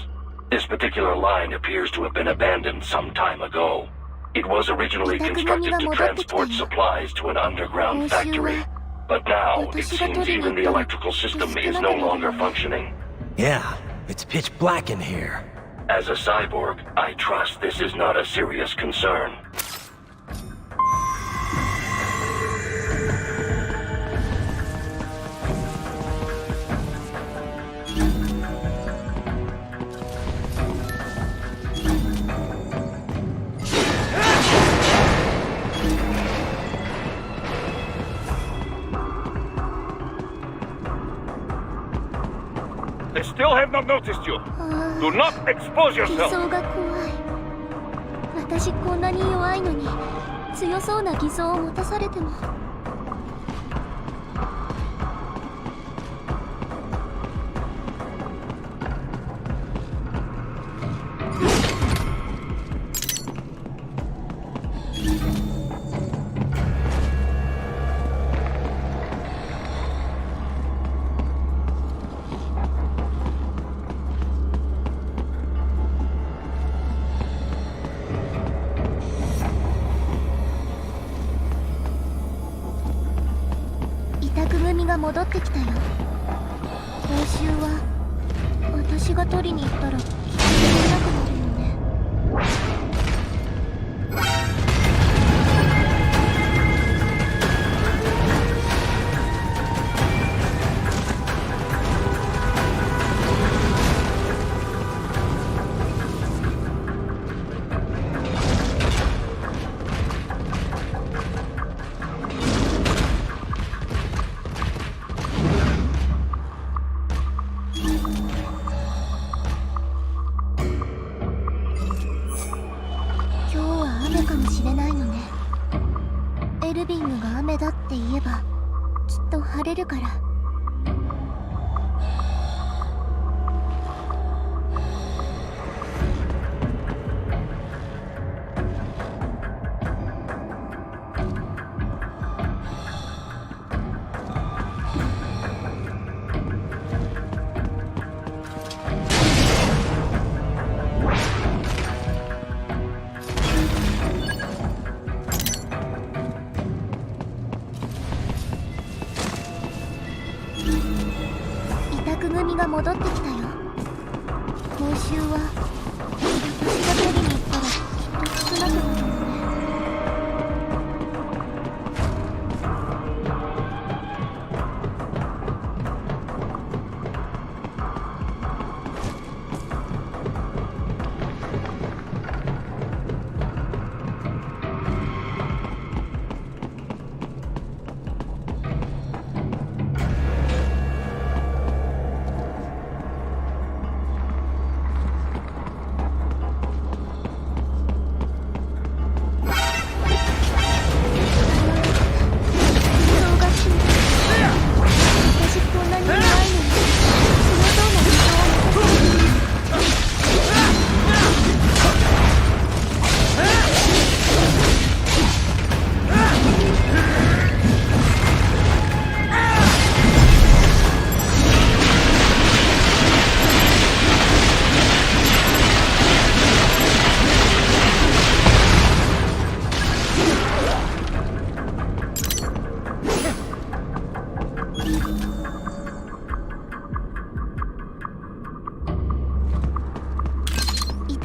This particular line appears to have been abandoned some time ago. It was originally constructed to transport supplies to an underground factory. But now, it seems even the electrical system is no longer functioning. Yeah, it's pitch black in here. As a cyborg, I trust this is not a serious concern. They still have not noticed you. Do not expose 理 yourself. 想が怖い。私こんなに弱いのに強そうな偽装を持たされても。委託組が戻ってきたよ。報酬は私が取りに行ったらきっと取れなくなるよね。今日は雨かもしれないのね。エルヴィングが雨だって言えばきっと晴れるから。委託組が戻ってきたよ。報酬は私が取りに行ったらきっと少なくなるよね。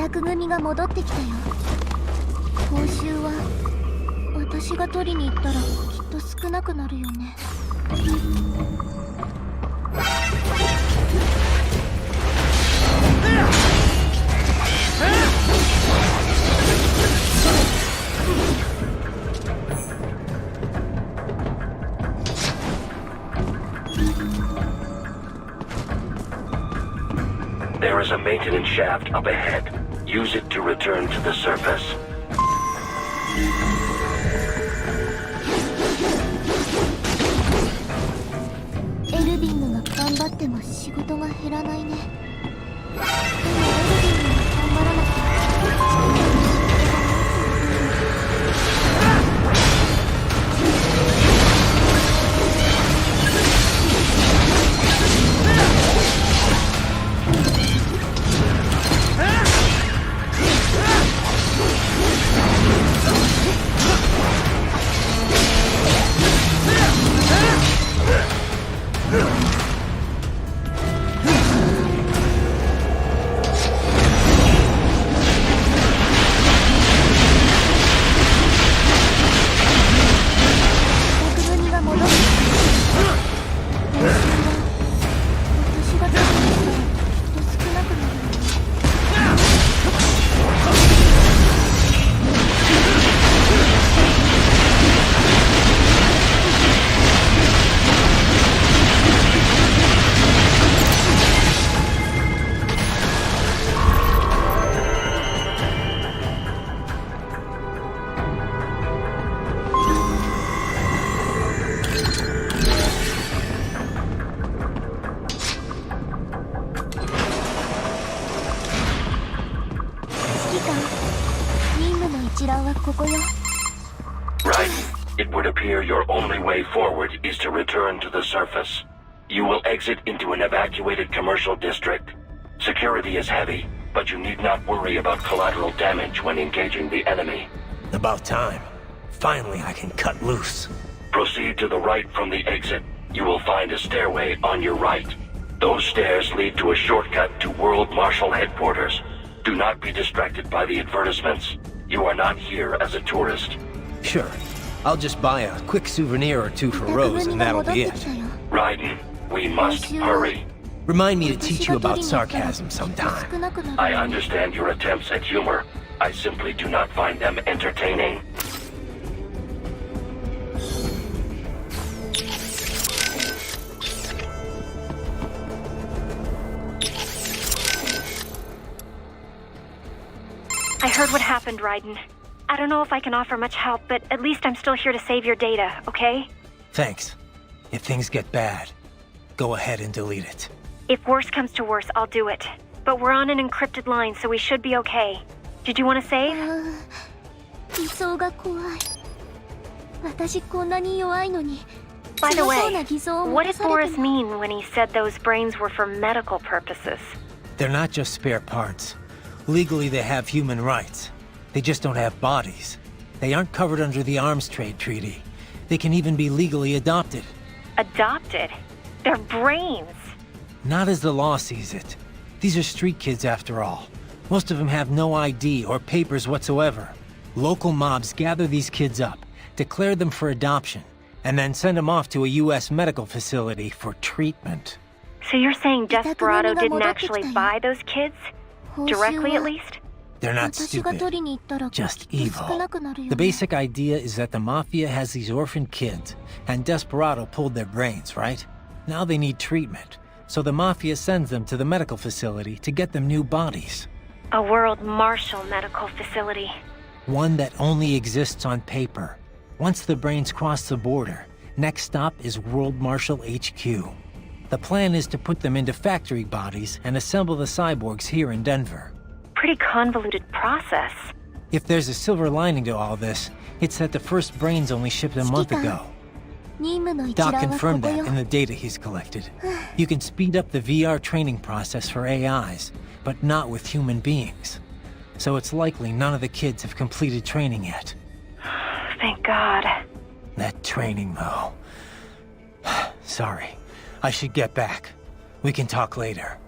宅組が戻ってきたよ。報酬は私が取りに行ったらきっと少なくなるよね。There is a maintenance shaft up ahead. Use it to return to the surface. エルビングが頑張っても仕事が減らないね。でもエルビングが頑張らなきゃ。Right. It would appear your only way forward is to return to the surface. You will exit into an evacuated commercial district. Security is heavy, but you need not worry about collateral damage when engaging the enemy. About time. Finally, I can cut loose. Proceed to the right from the exit. You will find a stairway on your right. Those stairs lead to a shortcut to World Marshal Headquarters. Do not be distracted by the advertisements. You are not here as a tourist. Sure. I'll just buy a quick souvenir or two for Rose and that'll be it. Raiden, we must hurry. Remind me to teach you about sarcasm sometime. I understand your attempts at humor. I simply do not find them entertaining. I heard what happened, Raiden. I don't know if I can offer much help, but at least I'm still here to save your data, okay? Thanks. If things get bad, go ahead and delete it. If worse comes to worse, I'll do it. But we're on an encrypted line, so we should be okay. Did you want to save? 理想が怖い。私こんなに弱いのに。 By the way, what did Boris mean when he said those brains were for medical purposes? They're not just spare parts. Legally, they have human rights. They just don't have bodies. They aren't covered under the Arms Trade Treaty. They can even be legally adopted. Adopted? They're brains. Not as the law sees it. These are street kids after all. Most of them have no ID or papers whatsoever. Local mobs gather these kids up, declare them for adoption, and then send them off to a U.S. medical facility for treatment. So you're saying Desperado didn't actually buy those kids? Directly, at least? They're not stupid, just evil. The basic idea is that the Mafia has these orphaned kids, and Desperado pulled their brains, right? Now they need treatment, so the Mafia sends them to the medical facility to get them new bodies. A World Marshal medical facility. One that only exists on paper. Once the brains cross the border, next stop is World Marshal HQ. The plan is to put them into factory bodies and assemble the cyborgs here in Denver. Pretty convoluted process. If there's a silver lining to all this, it's that the first brains only shipped a month ago. Doc confirmed that in the data he's collected. You can speed up the VR training process for AIs, but not with human beings. So it's likely none of the kids have completed training yet. Thank God. That training, though. Sorry. I should get back. We can talk later.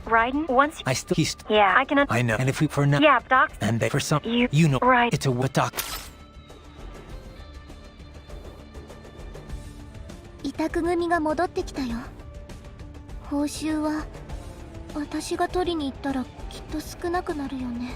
Raiden, once... Yeah, I can... I know. And if we for now... Yeah, Doc... And they for some... You know... Right. It's a what, Doc... 委託組が戻ってきたよ。報酬は私が取りに行ったらきっと少なくなるよね。